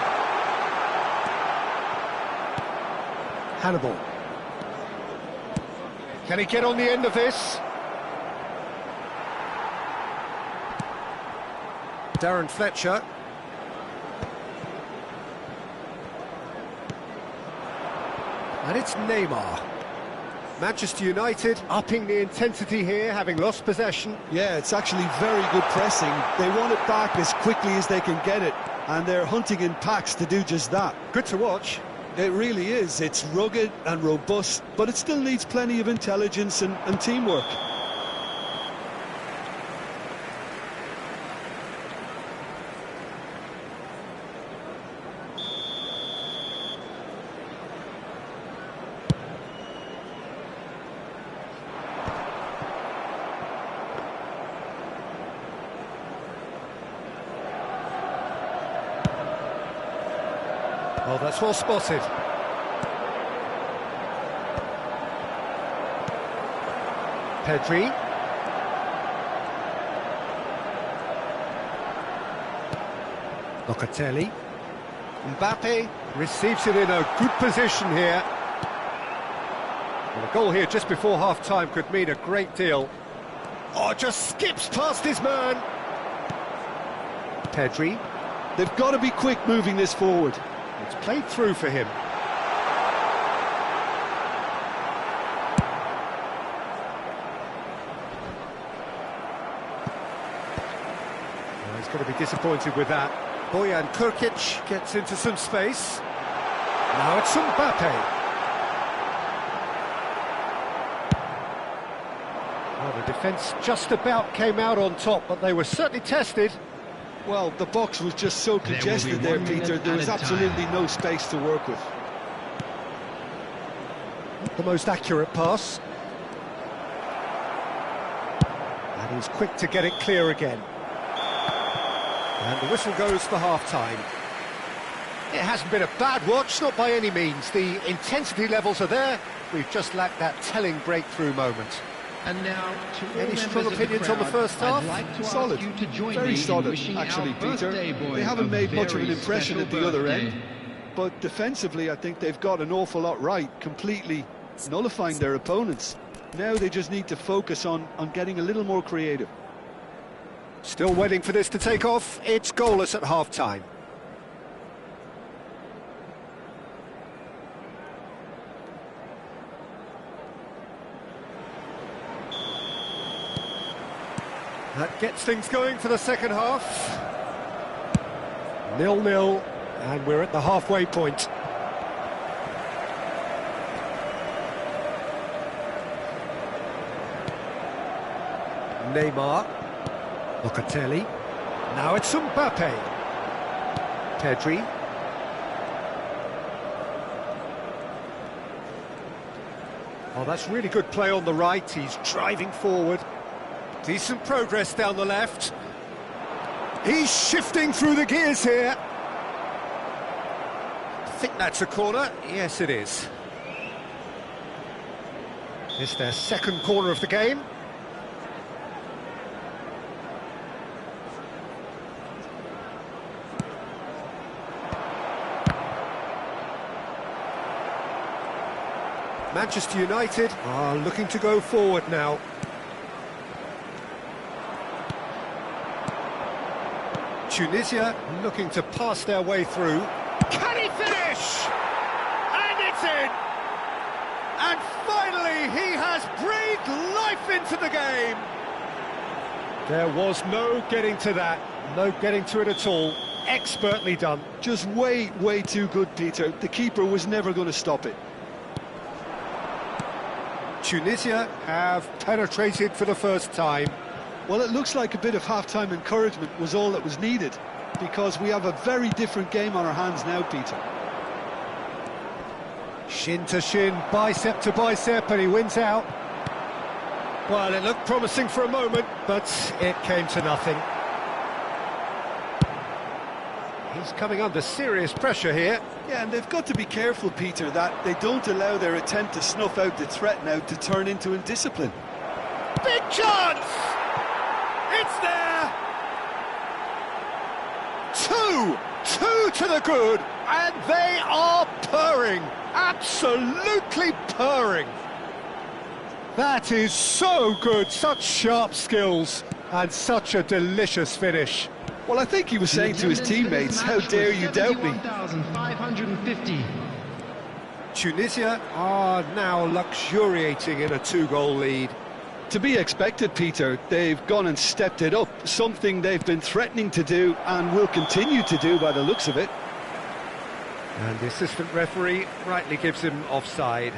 Hannibal. Can he get on the end of this? Darren Fletcher. And it's Neymar. Manchester United upping the intensity here, having lost possession. Yeah, it's actually very good pressing. They want it back as quickly as they can get it, and they're hunting in packs to do just that. Good to watch. It really is. It's rugged and robust, but it still needs plenty of intelligence and teamwork. Oh, that's well spotted. Pedri. Locatelli. Mbappe receives it in a good position here. And a goal here just before half-time could mean a great deal. Oh, just skips past his man. Pedri. They've got to be quick moving this forward. It's played through for him. Well, he's going to be disappointed with that. Bojan Krkic gets into some space. Now it's Mbappe. Well, the defence just about came out on top, but they were certainly tested. Well, the box was just so congested there, Peter. There was absolutely no space to work with. Not the most accurate pass. And he's quick to get it clear again. And the whistle goes for half-time. It hasn't been a bad watch, not by any means. The intensity levels are there. We've just lacked that telling breakthrough moment. And now, to any strong opinions on the first half? I'd like to Solid, ask you to join very me solid, in wishing actually, our Peter. birthday boy They haven't a made much of an very impression at the special other birthday. end, but defensively, I think they've got an awful lot right, completely nullifying their opponents. Now they just need to focus on getting a little more creative. Still waiting for this to take off. It's goalless at half-time. That gets things going for the second half. 0-0, and we're at the halfway point. Neymar. Locatelli. Now it's Mbappe. Pedri. Oh, that's really good play on the right. He's driving forward. Decent progress down the left. He's shifting through the gears here. I think that's a corner. Yes, it is. It's their second corner of the game. Manchester United are looking to go forward now. Tunisia looking to pass their way through. Can he finish? And it's in! And finally he has breathed life into the game! There was no getting to that, no getting to it at all. Expertly done. Just way too good, Peter. The keeper was never going to stop it. Tunisia have penetrated for the first time. Well, it looks like a bit of half-time encouragement was all that was needed, because we have a very different game on our hands now, Peter. Shin to shin, bicep to bicep, and he wins out. Well, it looked promising for a moment, but it came to nothing. He's coming under serious pressure here. Yeah, and they've got to be careful, Peter, that they don't allow their attempt to snuff out the threat now to turn into indiscipline. Big chance! It's there! Two to the good, and they are purring, absolutely purring. That is so good, such sharp skills, and such a delicious finish. Well, I think he was saying to his teammates, how dare you doubt me? 71,550. Tunisia are now luxuriating in a two-goal lead. To be expected, Peter. They've gone and stepped it up, something they've been threatening to do and will continue to do by the looks of it. And the assistant referee rightly gives him offside.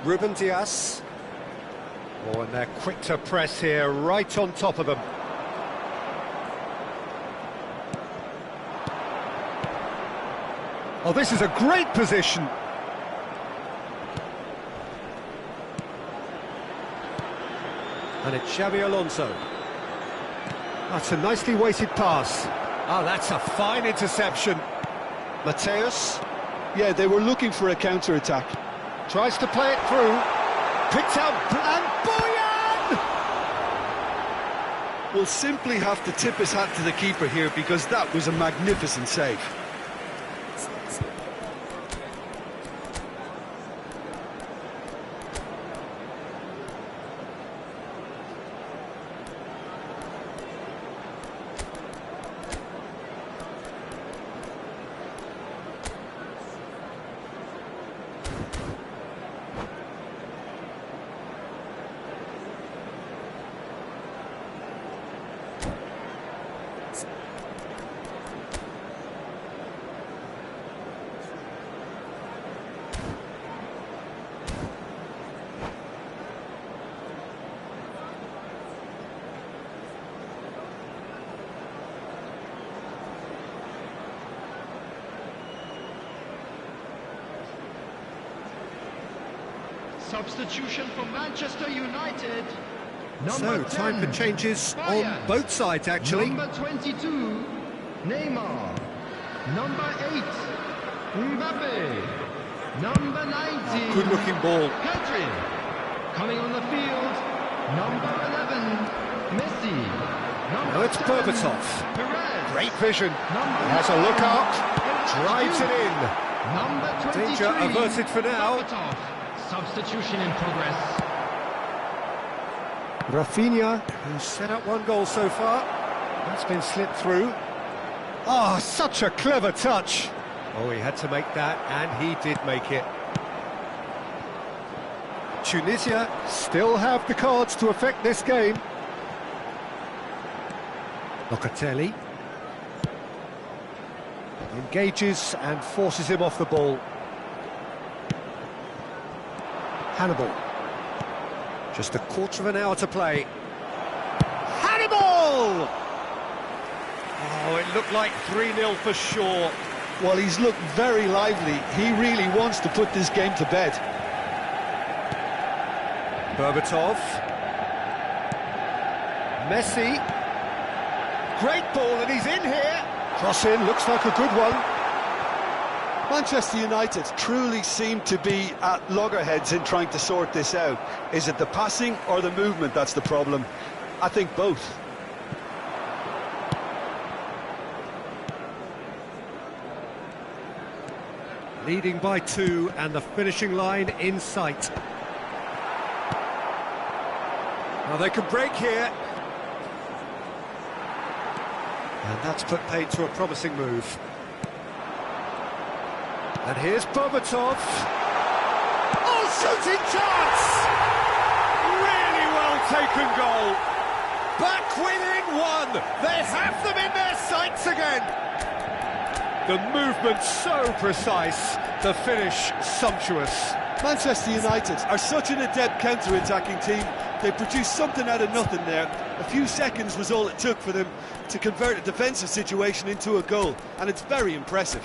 Ruben Dias. Oh, and they're quick to press here, right on top of them. Oh, this is a great position. And it's Xabi Alonso. That's a nicely weighted pass. Oh, that's a fine interception. Mateus Yeah, they were looking for a counter-attack. tries to play it through. Picked out, and Boyan! Will simply have to tip his hat to the keeper here because that was a magnificent save. Substitution for Manchester United. So, time for changes on both sides, actually. Number 22, Neymar. Number 8, Mbappe. Number 19, Good-looking ball. Pedri. Coming on the field, number 11, Messi. Number Now it's 10, Berbatov. Perez. Great vision. Number Has a look 9, out. Drives it in. Number 23, Danger averted for now. Berbatov. Substitution in progress. Rafinha, who's set up one goal so far. That's been slipped through. Oh, such a clever touch. Oh, he had to make that, and he did make it. Tunisia still have the cards to affect this game. Locatelli engages and forces him off the ball. Hannibal. Just a quarter of an hour to play. Hannibal! Oh, it looked like 3-0 for sure. Well, he's looked very lively. He really wants to put this game to bed. Berbatov. Messi. Great ball, and he's in here. Cross in, looks like a good one. Manchester United truly seem to be at loggerheads in trying to sort this out. Is it the passing or the movement that's the problem? I think both. Leading by 2, and the finishing line in sight. Now they can break here. And that's put paid to a promising move. And here's Berbatov. Oh, shooting chance! Really well taken goal. Back within 1. They have them in their sights again. The movement so precise, the finish sumptuous. Manchester United are such an adept counter-attacking team. They produced something out of nothing there. A few seconds was all it took for them to convert a defensive situation into a goal, and it's very impressive.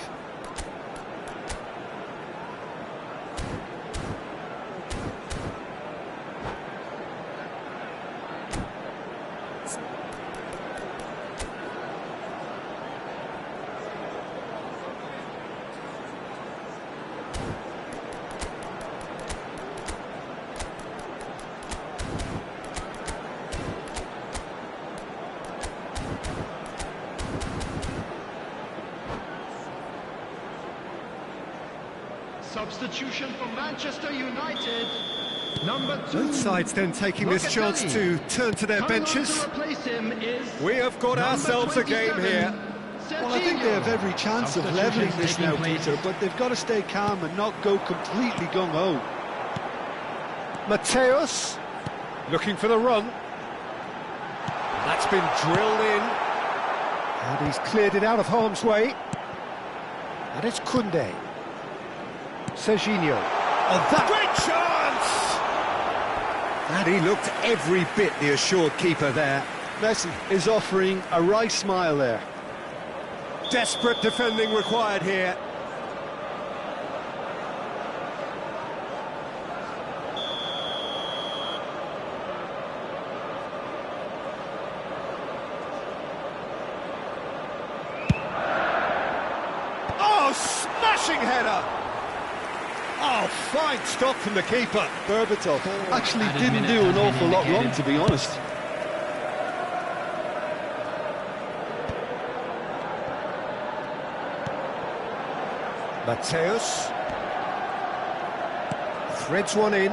Substitution for Manchester United. Number 2. Both sides then taking this chance to turn to their benches. To replace him is We have got ourselves a game here. Well, I think they have every chance of levelling this now, Peter, but they've got to stay calm and not go completely gung-ho. Mateus, looking for the run. That's been drilled in. And he's cleared it out of harm's way. And it's Koundé. Serginho. Oh, that great chance! And he looked every bit the assured keeper there. Messi is offering a wry smile there. Desperate defending required here. Smashing header! Oh, fine stop from the keeper. Berbatov actually didn't do an awful lot wrong, to be honest. Mateus threads one in.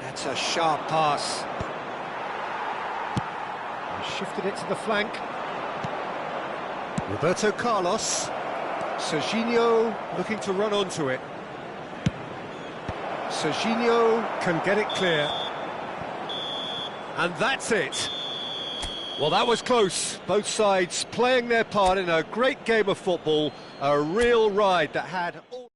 That's a sharp pass. He shifted it to the flank. Roberto Carlos. Serginho looking to run onto it. Serginho can get it clear. And that's it. Well, that was close. Both sides playing their part in a great game of football. A real ride that had all...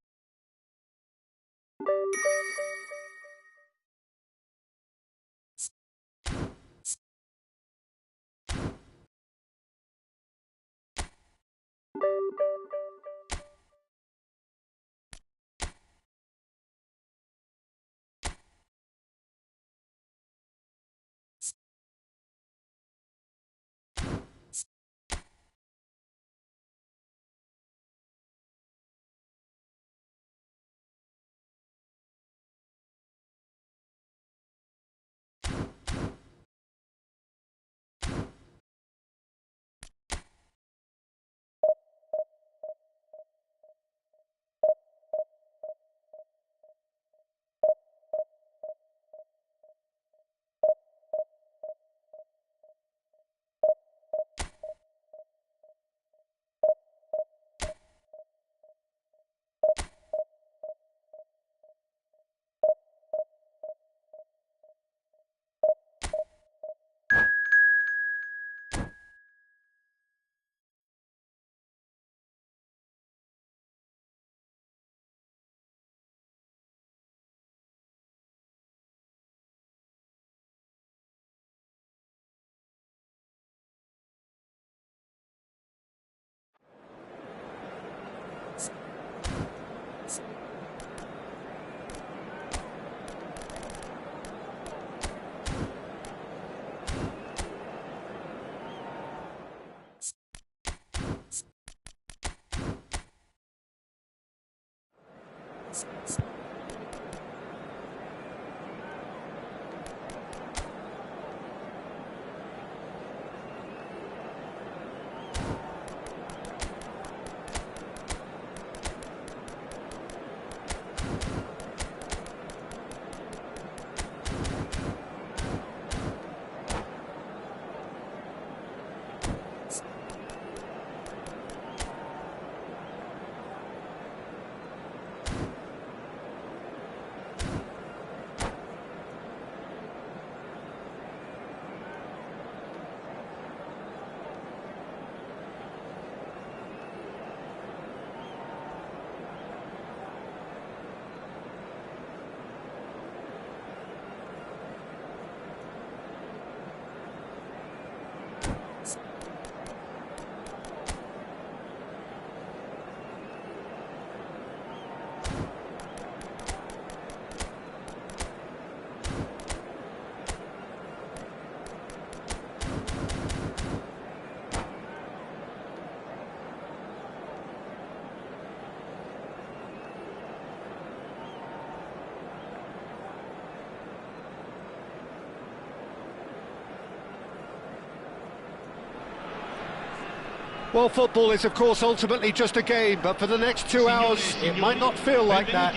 Well, football is, of course, ultimately just a game, but for the next 2 hours, it might not feel like that.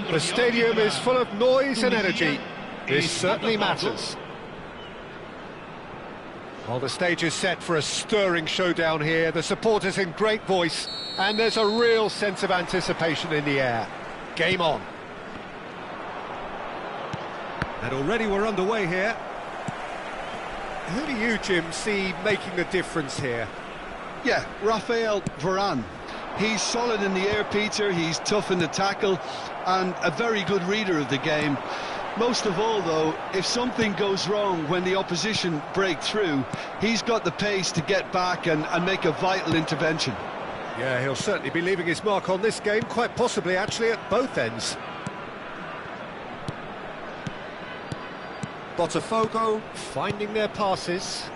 The stadium is full of noise and energy. This certainly matters. Well, the stage is set for a stirring showdown here. The supporters in great voice, and there's a real sense of anticipation in the air. Game on. And already we're underway here. Who do you, Jim, see making the difference here? Yeah, Rafael Varane. He's solid in the air, Peter, he's tough in the tackle, and a very good reader of the game. Most of all, though, if something goes wrong when the opposition break through, he's got the pace to get back and make a vital intervention. Yeah, he'll certainly be leaving his mark on this game, quite possibly, actually, at both ends. Botafogo finding their passes.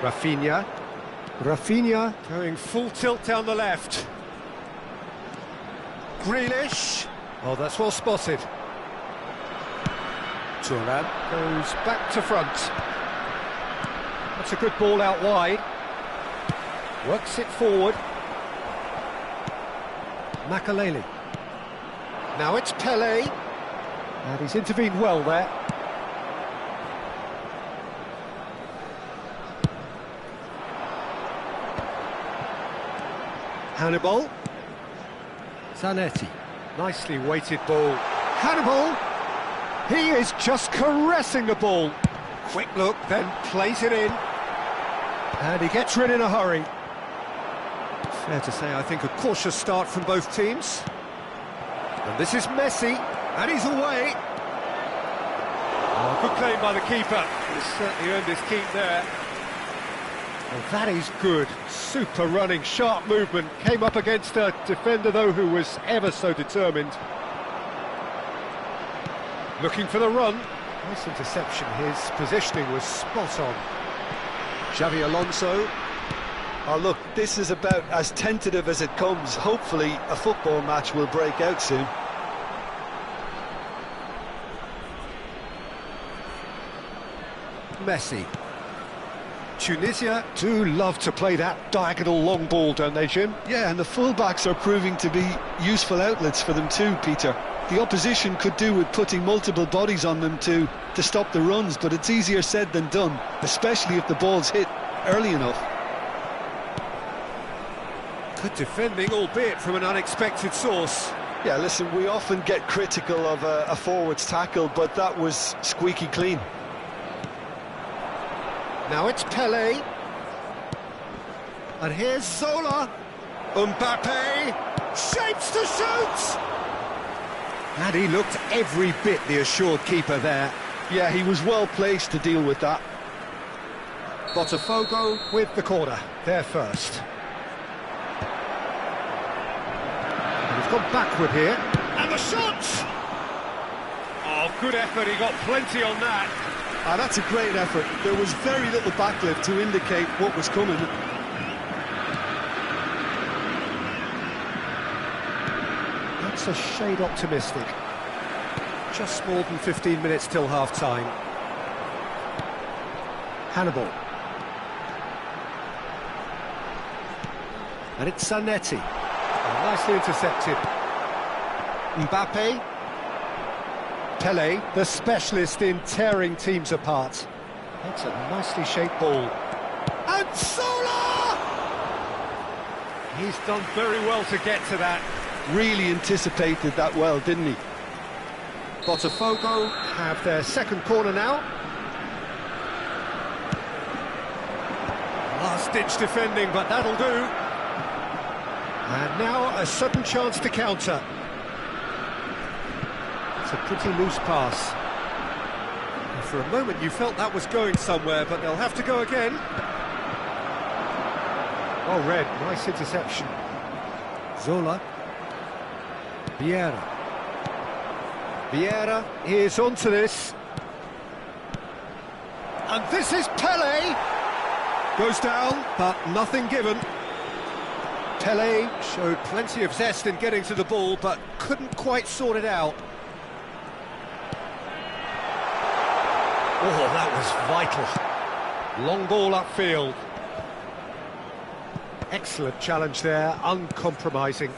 Rafinha. Rafinha going full tilt down the left. Grealish. Oh, that's well spotted. Thuram goes back to front. That's a good ball out wide. Works it forward. Makaleli. Now it's Pele. And he's intervened well there. Hannibal. Zanetti. Nicely weighted ball. Hannibal! He is just caressing the ball. Quick look, then plays it in. And he gets rid in a hurry. Fair to say, I think, a cautious start from both teams. And this is Messi, and he's away. Oh, good claim by the keeper. He's certainly earned his keep there. Well, that is good. Super running, sharp movement. Came up against a defender, though, who was ever so determined. Looking for the run. Nice interception. His positioning was spot on. Xavi Alonso. Oh, look, this is about as tentative as it comes. Hopefully, a football match will break out soon. Messi. Tunisia do love to play that diagonal long ball, don't they, Jim? Yeah, and the fullbacks are proving to be useful outlets for them too, Peter. The opposition could do with putting multiple bodies on them to stop the runs, but it's easier said than done, especially if the ball's hit early enough. Good defending, albeit from an unexpected source. Yeah, listen, we often get critical of a forward's tackle, but that was squeaky clean. Now it's Pele. And here's Zola. Mbappe shapes to shoot! And he looked every bit the assured keeper there. Yeah, he was well placed to deal with that. Botafogo with the corner, there first. And he's gone backward here. And the shot! Oh, good effort, he got plenty on that. Ah, that's a great effort. There was very little backlift to indicate what was coming. That's a shade optimistic. Just more than 15 minutes till half-time. Hannibal. And it's Zanetti. Oh, nicely intercepted. Mbappe. Pele, the specialist in tearing teams apart. That's a nicely shaped ball. And Zola! He's done very well to get to that. Really anticipated that well, didn't he? Botafogo have their second corner now. Last-ditch defending, but that'll do. And now a sudden chance to counter. It's a pretty loose pass. And for a moment you felt that was going somewhere, but they'll have to go again. Oh, Red, nice interception. Zola. Vieira. Vieira is onto this. And this is Pele. Goes down, but nothing given. Pele showed plenty of zest in getting to the ball, but couldn't quite sort it out. Oh, that was vital. Long ball upfield. Excellent challenge there, uncompromising.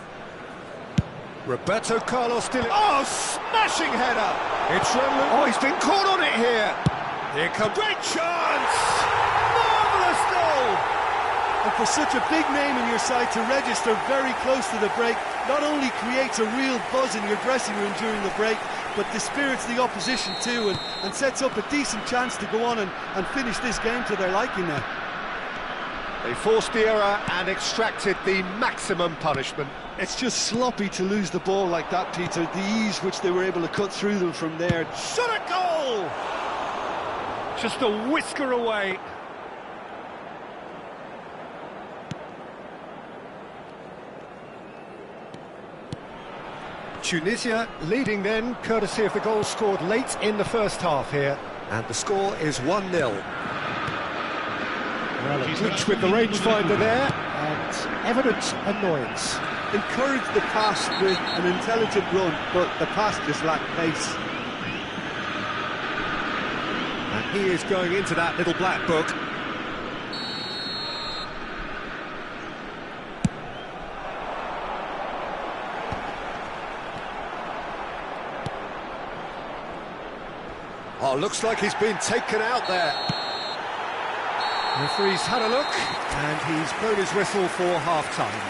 Roberto Carlos still... Oh, smashing header! It's Remlin. Oh, he's been caught on it here. Here comes... Great chance! Marvellous goal! And for such a big name in your side to register very close to the break, not only creates a real buzz in your dressing room during the break, but dispirits the opposition too, and sets up a decent chance to go on and finish this game to their liking now. They forced the error and extracted the maximum punishment. It's just sloppy to lose the ball like that, Peter. The ease which they were able to cut through them from there. Shot a goal! Just a whisker away. Tunisia leading then, courtesy of the goal scored late in the first half here. And the score is 1-0. Well, Well, a glitch with the rangefinder there, and evident annoyance. Encourage the pass with an intelligent run, but the pass just lacked pace. And he is going into that little black book. Oh, looks like he's been taken out there. The referee's had a look, and he's blown his whistle for half-time.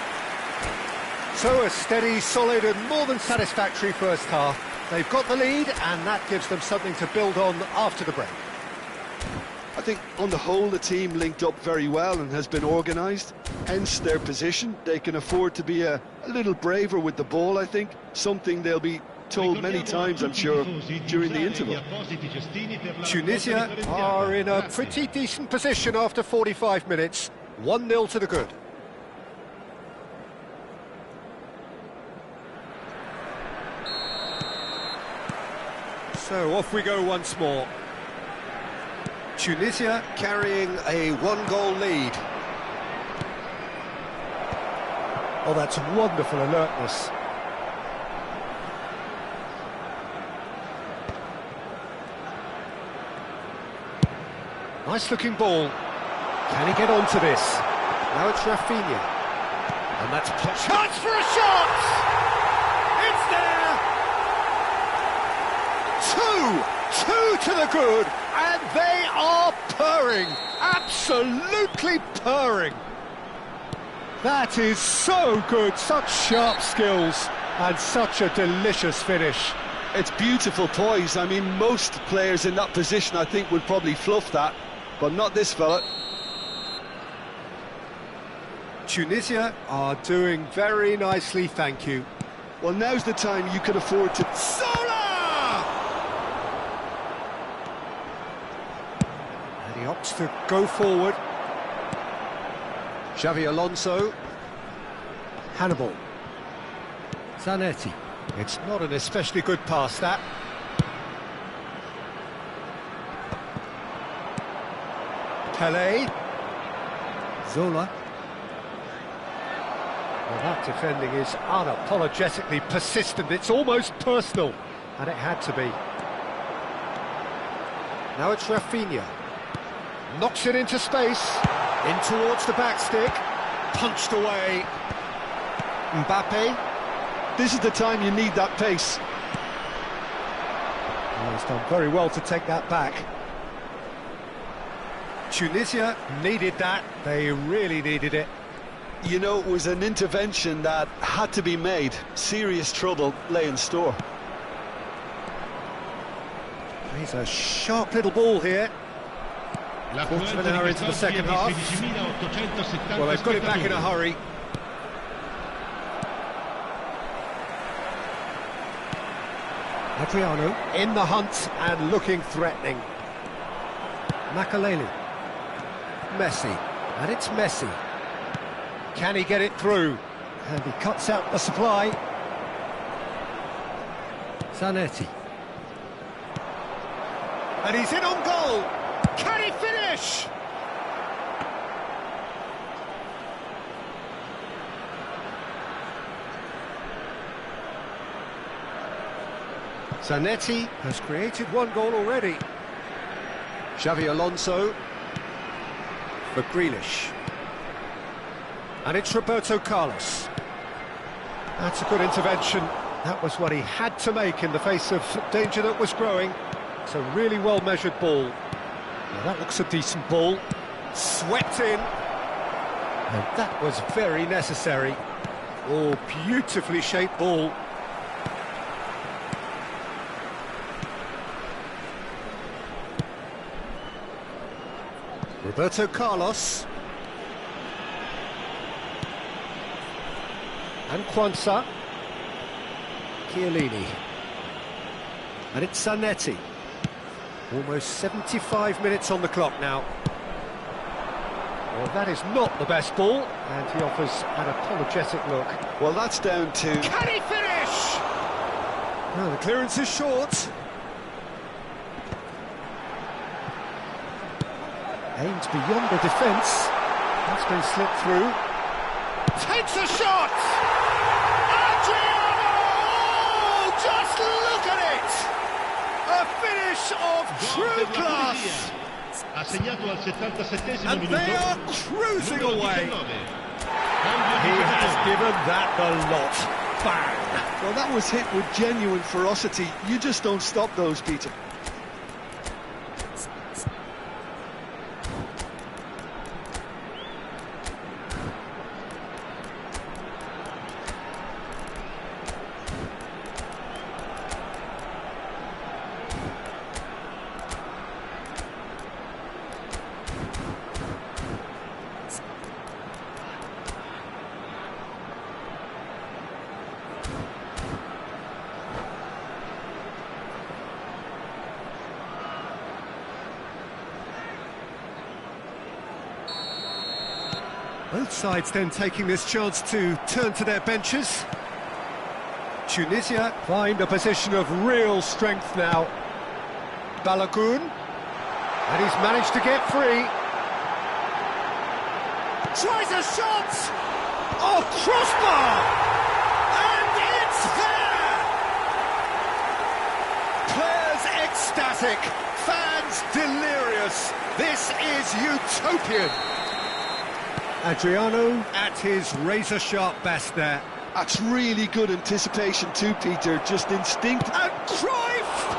So a steady, solid and more than satisfactory first half. They've got the lead, and that gives them something to build on after the break. I think on the whole the team linked up very well and has been organised, hence their position. They can afford to be a little braver with the ball, I think, something they'll be told many times, I'm sure, during the interval. Tunisia are in a pretty decent position after 45 minutes. 1-0 to the good. So off we go once more. Tunisia carrying a 1-goal lead. Oh, that's wonderful alertness. Nice looking ball. Can he get onto this? Now it's Rafinha. And that's chance for a shot! It's there! Two to the good, and they are purring. Absolutely purring. That is so good, such sharp skills, and such a delicious finish. It's beautiful poise. I mean, most players in that position, I think, would probably fluff that, but not this fella. Tunisia are doing very nicely, thank you. Well, now's the time you could afford to... Sola! And he opts to go forward. Xavi Alonso. Hannibal. Zanetti. It's not an especially good pass, that. Pelé. Zola. Well, that defending is unapologetically persistent. It's almost personal, and it had to be. Now it's Rafinha. Knocks it into space. In towards the back stick. Punched away. Mbappe. This is the time you need that pace. Well, he's done very well to take that back. Tunisia needed that. They really needed it. You know, it was an intervention that had to be made. Serious trouble lay in store. He's a sharp little ball here. Quarter of an hour into the second half. Well, they've got it back in a hurry. Adriano in the hunt and looking threatening. Makaleli. Messi. And it's Messi. Can he get it through? And he cuts out the supply. Zanetti. And he's in on goal. Can he finish? Zanetti has created one goal already. Xavi Alonso for Grealish. And it's Roberto Carlos. That's a good intervention. That was what he had to make in the face of danger that was growing. It's a really well-measured ball. Now that looks a decent ball. Swept in. And that was very necessary. Oh, beautifully shaped ball. Roberto Carlos. And Quansah. Chiellini. And it's Zanetti. Almost 75 minutes on the clock now. Well, that is not the best ball, and he offers an apologetic look. Well, that's down to... Can he finish? Well, the clearance is short. Aims beyond the defence. That's been slipped through. Takes a shot! Adriano! Just look at it! A finish of true class! And they are cruising away! He has given that the lot. Bang! Well, that was hit with genuine ferocity. You just don't stop those, Peter. Both sides then taking this chance to turn to their benches. Tunisia find a position of real strength now. Balogun, and he's managed to get free. Tries a shot! Oh, crossbar! And it's there! Players ecstatic, fans delirious. This is utopian. Adriano at his razor-sharp best there. That's really good anticipation too, Peter. Just instinct. And Cruyff!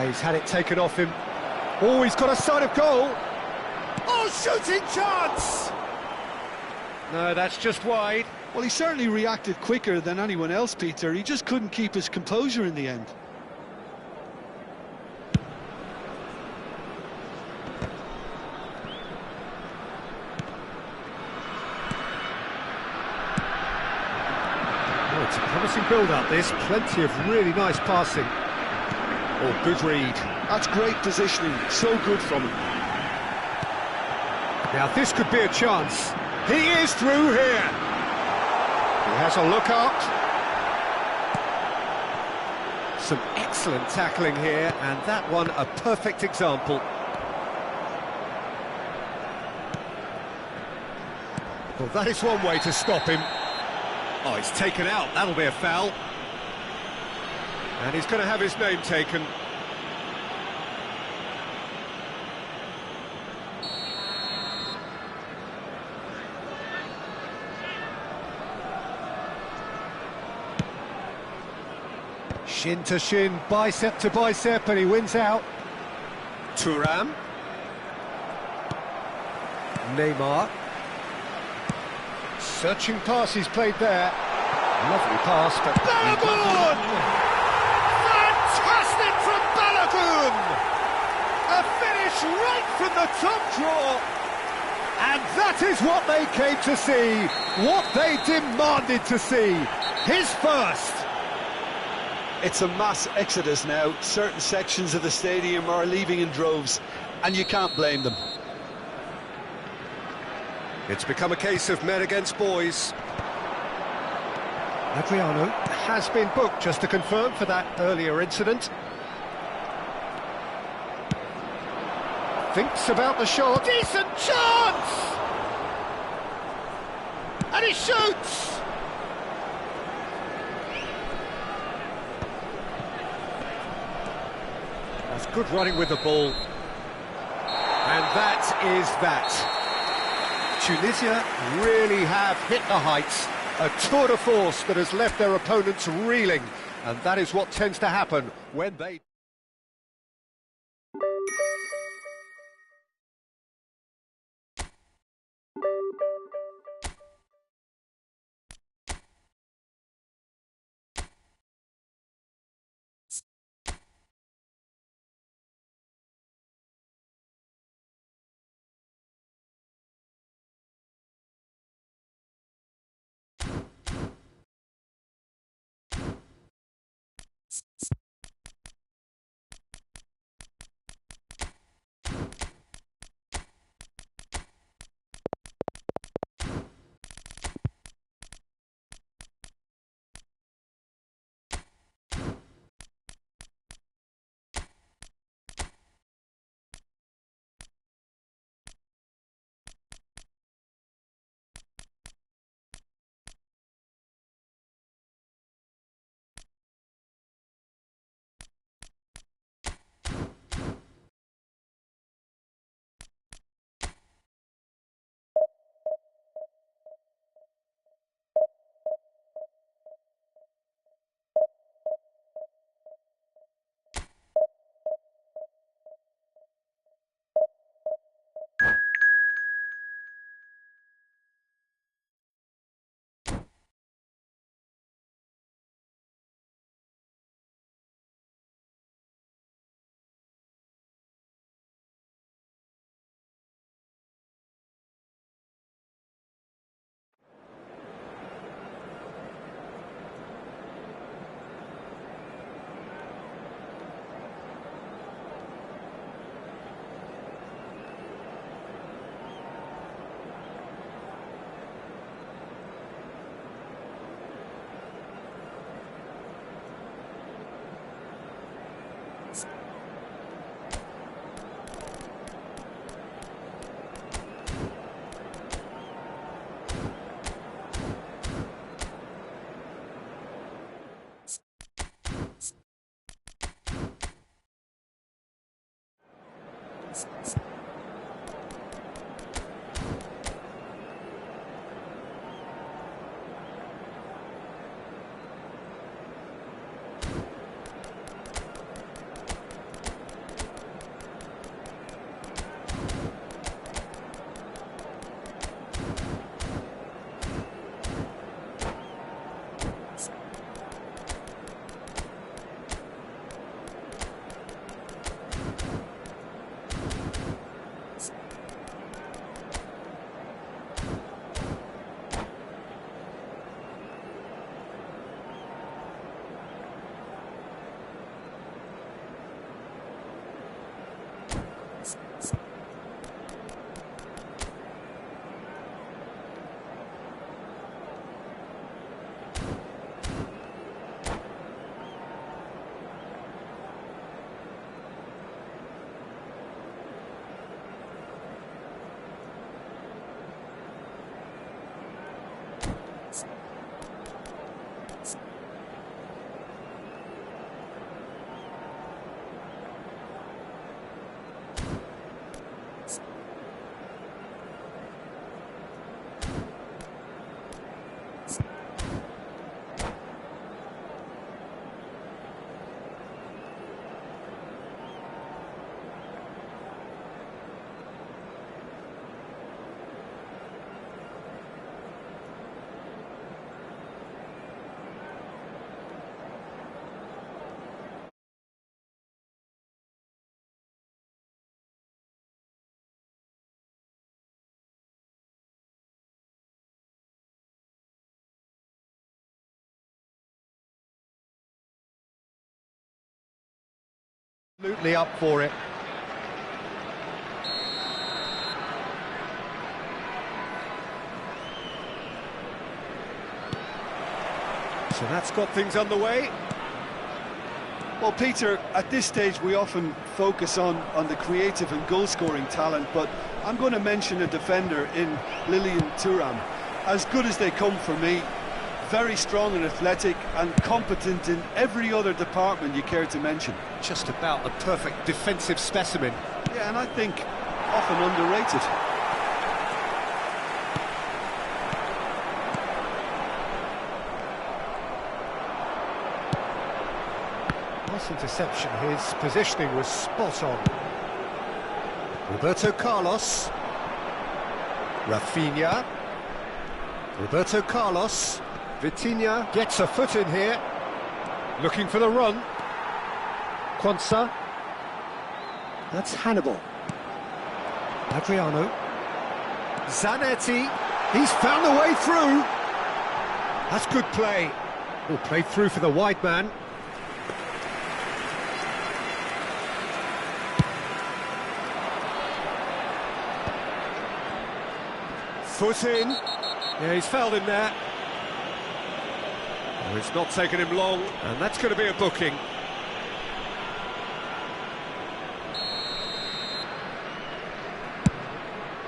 He's had it taken off him. Oh, he's got a sight of goal. Oh, shooting chance! No, that's just wide. Well, he certainly reacted quicker than anyone else, Peter. He just couldn't keep his composure in the end. It's a promising build-up, this. Plenty of really nice passing. Oh, good read. That's great positioning. So good from him. Now, this could be a chance. He is through here. He has a look up. Some excellent tackling here, and that one a perfect example. Well, that is one way to stop him. Oh, he's taken out. That'll be a foul. And he's going to have his name taken. Shin to shin, bicep to bicep, and he wins out. Thuram. Neymar. Searching pass he's played there. Lovely pass, but... Balogun! Fantastic from Balogun! A finish right from the top draw. And that is what they came to see, what they demanded to see. His first. It's a mass exodus now. Certain sections of the stadium are leaving in droves, and you can't blame them. It's become a case of men against boys. Adriano has been booked, just to confirm, for that earlier incident. Thinks about the shot. Decent chance! And he shoots! That's good running with the ball. And that is that. Tunisia really have hit the heights, a tour de force that has left their opponents reeling, and that is what tends to happen when they... Absolutely up for it. So that's got things underway. Well, Peter, at this stage we often focus on the creative and goal-scoring talent, but I'm going to mention a defender in Lilian Thuram. As good as they come for me, very strong and athletic and competent in every other department you care to mention. Just about the perfect defensive specimen. Yeah, and I think often underrated. Nice interception, his positioning was spot on. Roberto Carlos. Rafinha. Roberto Carlos. Vitinha gets a foot in here. Looking for the run. Quansah. That's Hannibal. Adriano. Zanetti. He's found a way through. That's good play. Oh, played through for the wide man. Foot in. Yeah, he's fouled him there. Oh, it's not taken him long, and that's going to be a booking.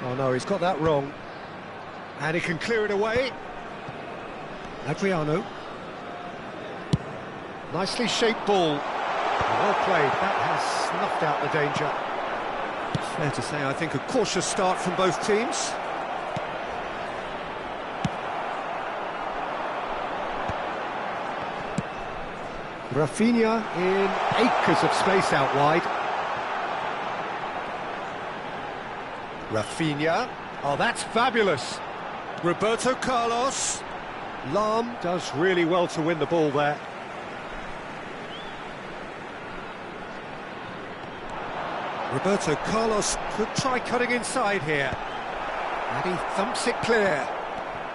Oh no, he's got that wrong. And he can clear it away. Adriano. Nicely shaped ball. Well played, that has snuffed out the danger. Fair to say, I think a cautious start from both teams. Rafinha in acres of space out wide. Rafinha. Oh, that's fabulous. Roberto Carlos. Lahm does really well to win the ball there. Roberto Carlos could try cutting inside here. And he thumps it clear.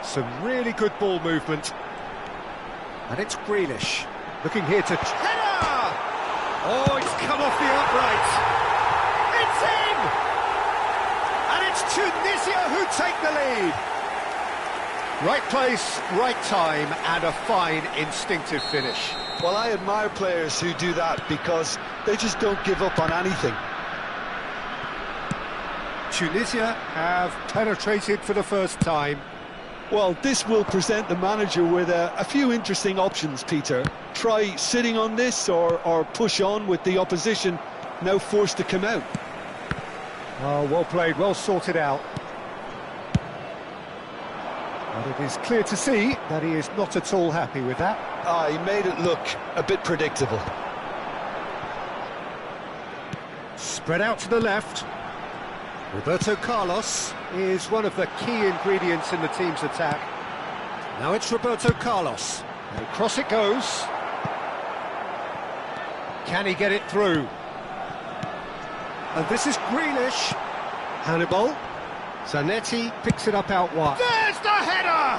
Some really good ball movement. And it's Grealish. Looking here to... Header! Oh, it's come off the upright. It's in! And it's Tunisia who take the lead. Right place, right time, and a fine instinctive finish. Well, I admire players who do that because they just don't give up on anything. Tunisia have penetrated for the first time. Well, this will present the manager with a few interesting options, Peter. Try sitting on this or push on with the opposition now forced to come out. Oh, well played, well sorted out. And it is clear to see that he is not at all happy with that. He made it look a bit predictable. Spread out to the left. Roberto Carlos is one of the key ingredients in the team's attack. Now it's Roberto Carlos. And across it goes. Can he get it through? And this is Grealish. Hannibal. Zanetti picks it up out wide. There's the header!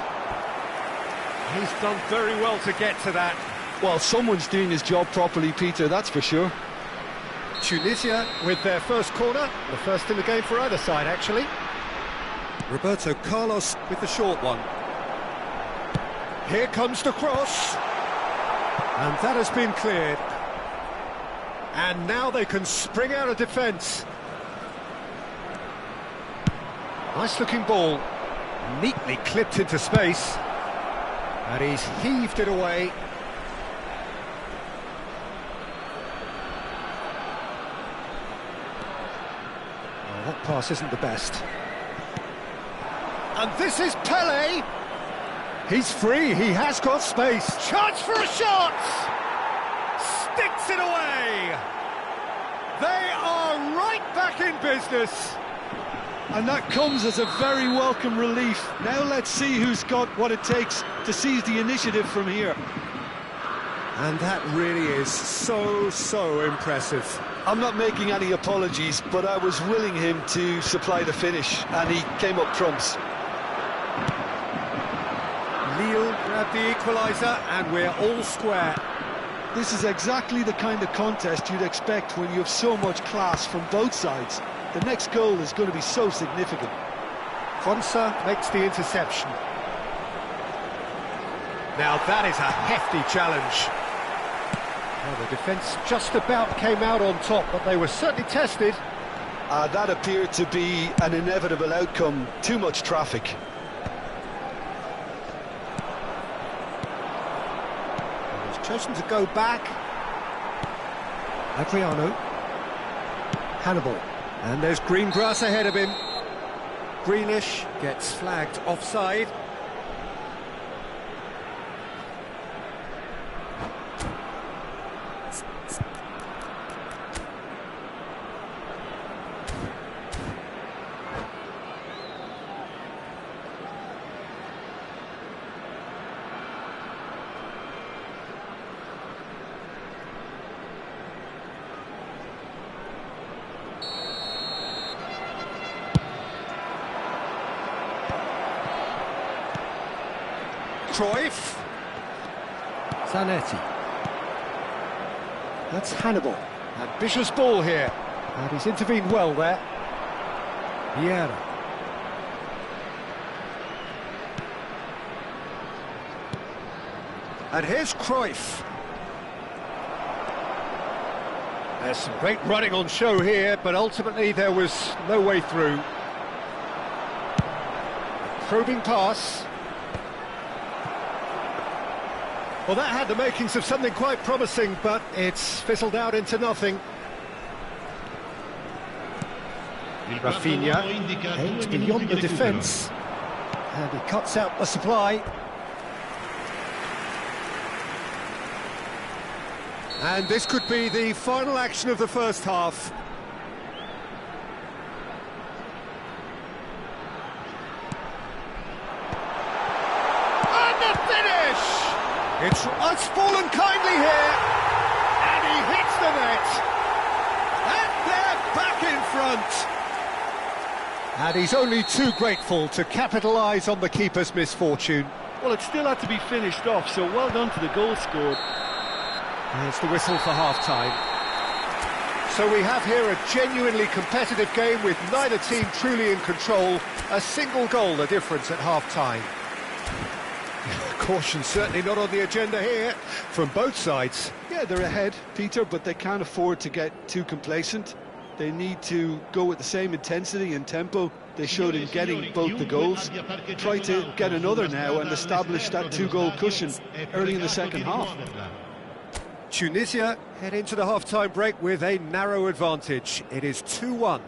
He's done very well to get to that. Well, someone's doing his job properly, Peter, that's for sure. Tunisia with their first corner, the first in the game for either side, actually. Roberto Carlos with the short one. Here comes the cross. And that has been cleared. And now they can spring out of defence. Nice looking ball. Neatly clipped into space. And he's heaved it away. That pass isn't the best. And this is Pele. He's free, he has got space. Chance for a shot! Sticks it away! They are right back in business. And that comes as a very welcome relief. Now let's see who's got what it takes to seize the initiative from here. And that really is so impressive. I'm not making any apologies, but I was willing him to supply the finish, and he came up trumps. Lille grabbed the equaliser, and we're all square. This is exactly the kind of contest you'd expect when you have so much class from both sides. The next goal is going to be so significant. Fonsa makes the interception. Now that is a hefty challenge. Well, the defence just about came out on top, but they were certainly tested. That appeared to be an inevitable outcome. Too much traffic. He's chosen to go back. Adriano. Hannibal. And there's green grass ahead of him. Greenish gets flagged offside. Cruyff. Zanetti. That's Hannibal. Ambitious ball here. And he's intervened well there. Vieira. And here's Cruyff. There's some great running on show here, but ultimately there was no way through. Probing pass. Well, that had the makings of something quite promising, but it's fizzled out into nothing. Rafinha aims beyond the defence, and he cuts out the supply. And this could be the final action of the first half. It's fallen kindly here, and he hits the net, and they're back in front. And he's only too grateful to capitalise on the keeper's misfortune. Well, it still had to be finished off, so well done to the goal scored. There's the whistle for half-time. So we have here a genuinely competitive game with neither team truly in control. A single goal the difference at half-time. Caution certainly not on the agenda here from both sides. Yeah, they're ahead, Peter, but they can't afford to get too complacent. They need to go with the same intensity and tempo they showed in getting both the goals. Try to get another now and establish that two-goal cushion early in the second half. Tunisia head into the half-time break with a narrow advantage. It is 2-1.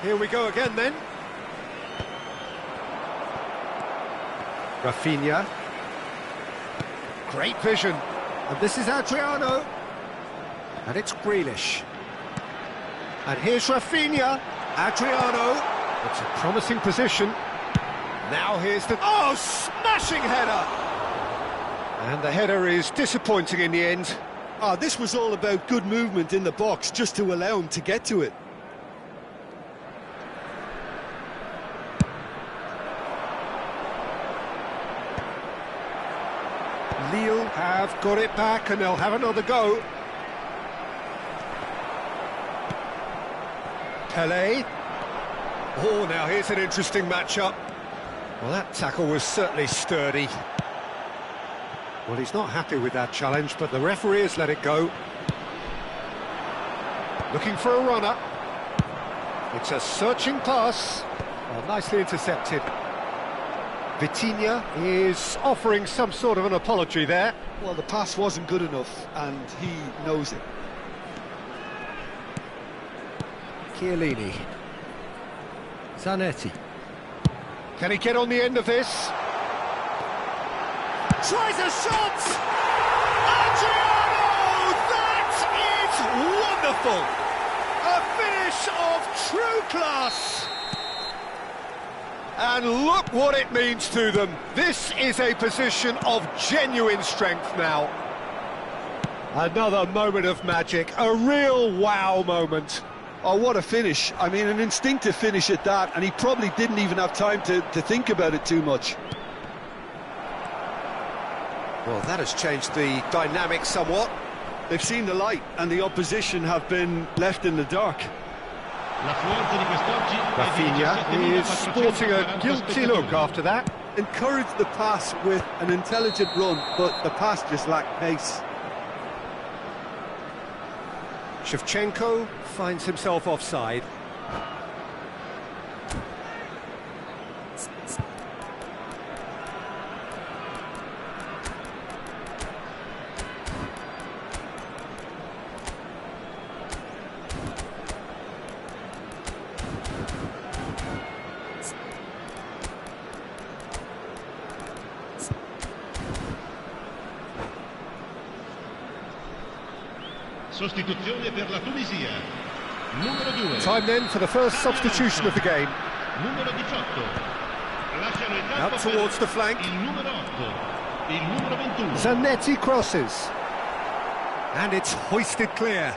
Here we go again then. Rafinha. Great vision. And this is Adriano. And it's Grealish. And here's Rafinha. Adriano. It's a promising position. Now here's the... Oh, smashing header! And the header is disappointing in the end. This was all about good movement in the box just to allow him to get to it. Lille have got it back and they'll have another go. Pelé. Oh, now here's an interesting matchup. Well, that tackle was certainly sturdy. Well, he's not happy with that challenge, but the referee has let it go. Looking for a runner. It's a searching pass. Well, nicely intercepted. Vitinha is offering some sort of an apology there. Well, the pass wasn't good enough, and he knows it. Chiellini. Zanetti. Can he get on the end of this? Tries a shot! wonderful! A finish of true class! And look what it means to them. This is a position of genuine strength now. Another moment of magic, a real wow moment. Oh, what a finish. I mean, an instinctive finish at that, and he probably didn't even have time to think about it too much. Well, that has changed the dynamic somewhat. They've seen the light, and the opposition have been left in the dark. Rafinha is sporting a guilty look after that. Encouraged the pass with an intelligent run, but the pass just lacked pace. Shevchenko finds himself offside. Sostituzione per la Tunisia. Numero 2. Time then for the first substitution of the game. Numero 18. Lasciano il Out campo towards the flank. il numero 8. Il numero 21. Zanetti crosses. And it's hoisted clear.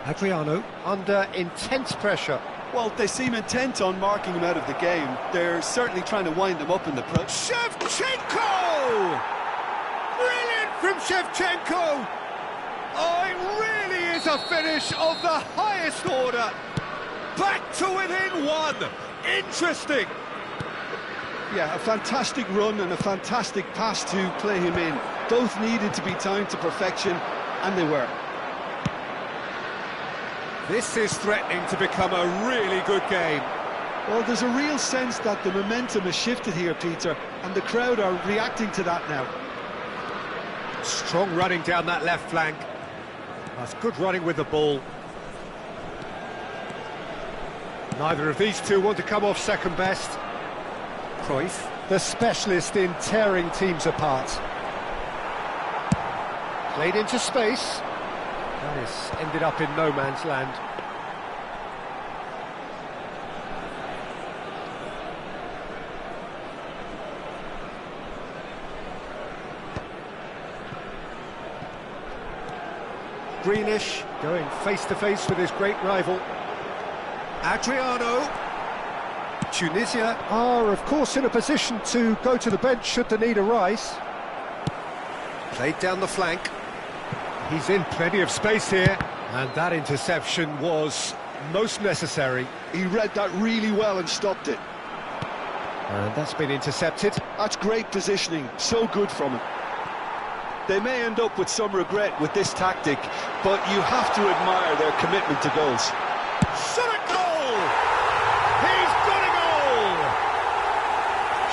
Adriano under intense pressure. Well, they seem intent on marking him out of the game. They're certainly trying to wind him up in the process. Shevchenko! Brilliant from Shevchenko! Oh, it really is a finish of the highest order. Back to within one. Interesting. Yeah, a fantastic run and a fantastic pass to play him in. Both needed to be timed to perfection, and they were. This is threatening to become a really good game. Well, there's a real sense that the momentum has shifted here, Peter, and the crowd are reacting to that now. Strong running down that left flank. That's good running with the ball. Neither of these two want to come off second best. Cruyff, the specialist in tearing teams apart. Played into space. That has ended up in no man's land. Greenish going face-to-face with his great rival. Adriano. Tunisia are, of course, in a position to go to the bench should the need arise. Played down the flank. He's in plenty of space here. And that interception was most necessary. He read that really well and stopped it. And that's been intercepted. That's great positioning, so good from him. They may end up with some regret with this tactic, but you have to admire their commitment to goals. Shot a goal! He's got a goal!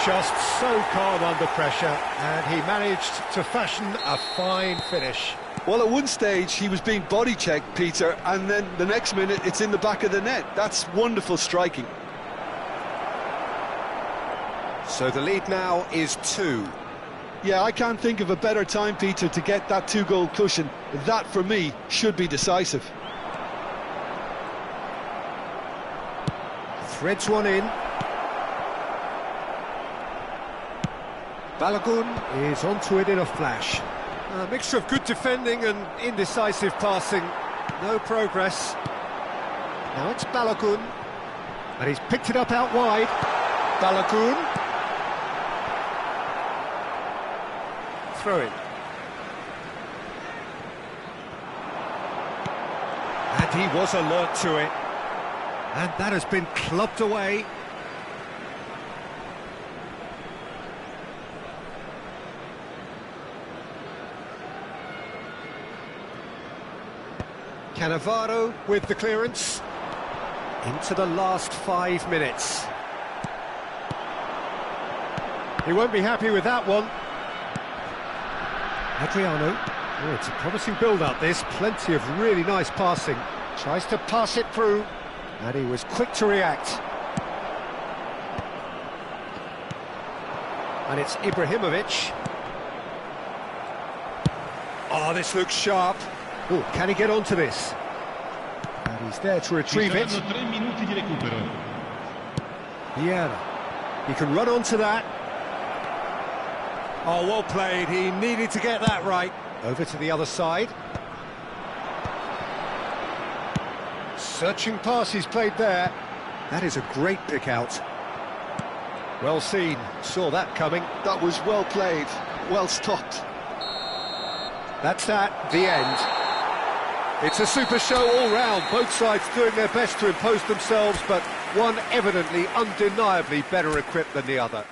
Just so calm under pressure, and he managed to fashion a fine finish. Well, at one stage he was being body checked, Peter, and then the next minute it's in the back of the net. That's wonderful striking. So the lead now is 2. Yeah, I can't think of a better time, Peter, to get that 2-goal cushion. That, for me, should be decisive. Threads one in. Balogun is onto it in a flash. A mixture of good defending and indecisive passing. No progress. Now it's Balogun. And he's picked it up out wide. Balogun. Throw it. And he was alert to it. And that has been clubbed away. Cannavaro with the clearance. Into the last 5 minutes. He won't be happy with that one. Adriano. Oh, it's a promising build-up, this. Plenty of really nice passing. Tries to pass it through. And he was quick to react. And it's Ibrahimovic. Oh, this looks sharp. Oh, can he get onto this? And he's there to retrieve it. 3 minuti di recupero. Viana. He can run onto that. Oh, well played. He needed to get that right. Over to the other side. Searching pass he's played there. That is a great pick out. Well seen. Saw that coming. That was well played, well stopped. That's that, the end. It's a super show all round, both sides doing their best to impose themselves, but one evidently, undeniably better equipped than the other.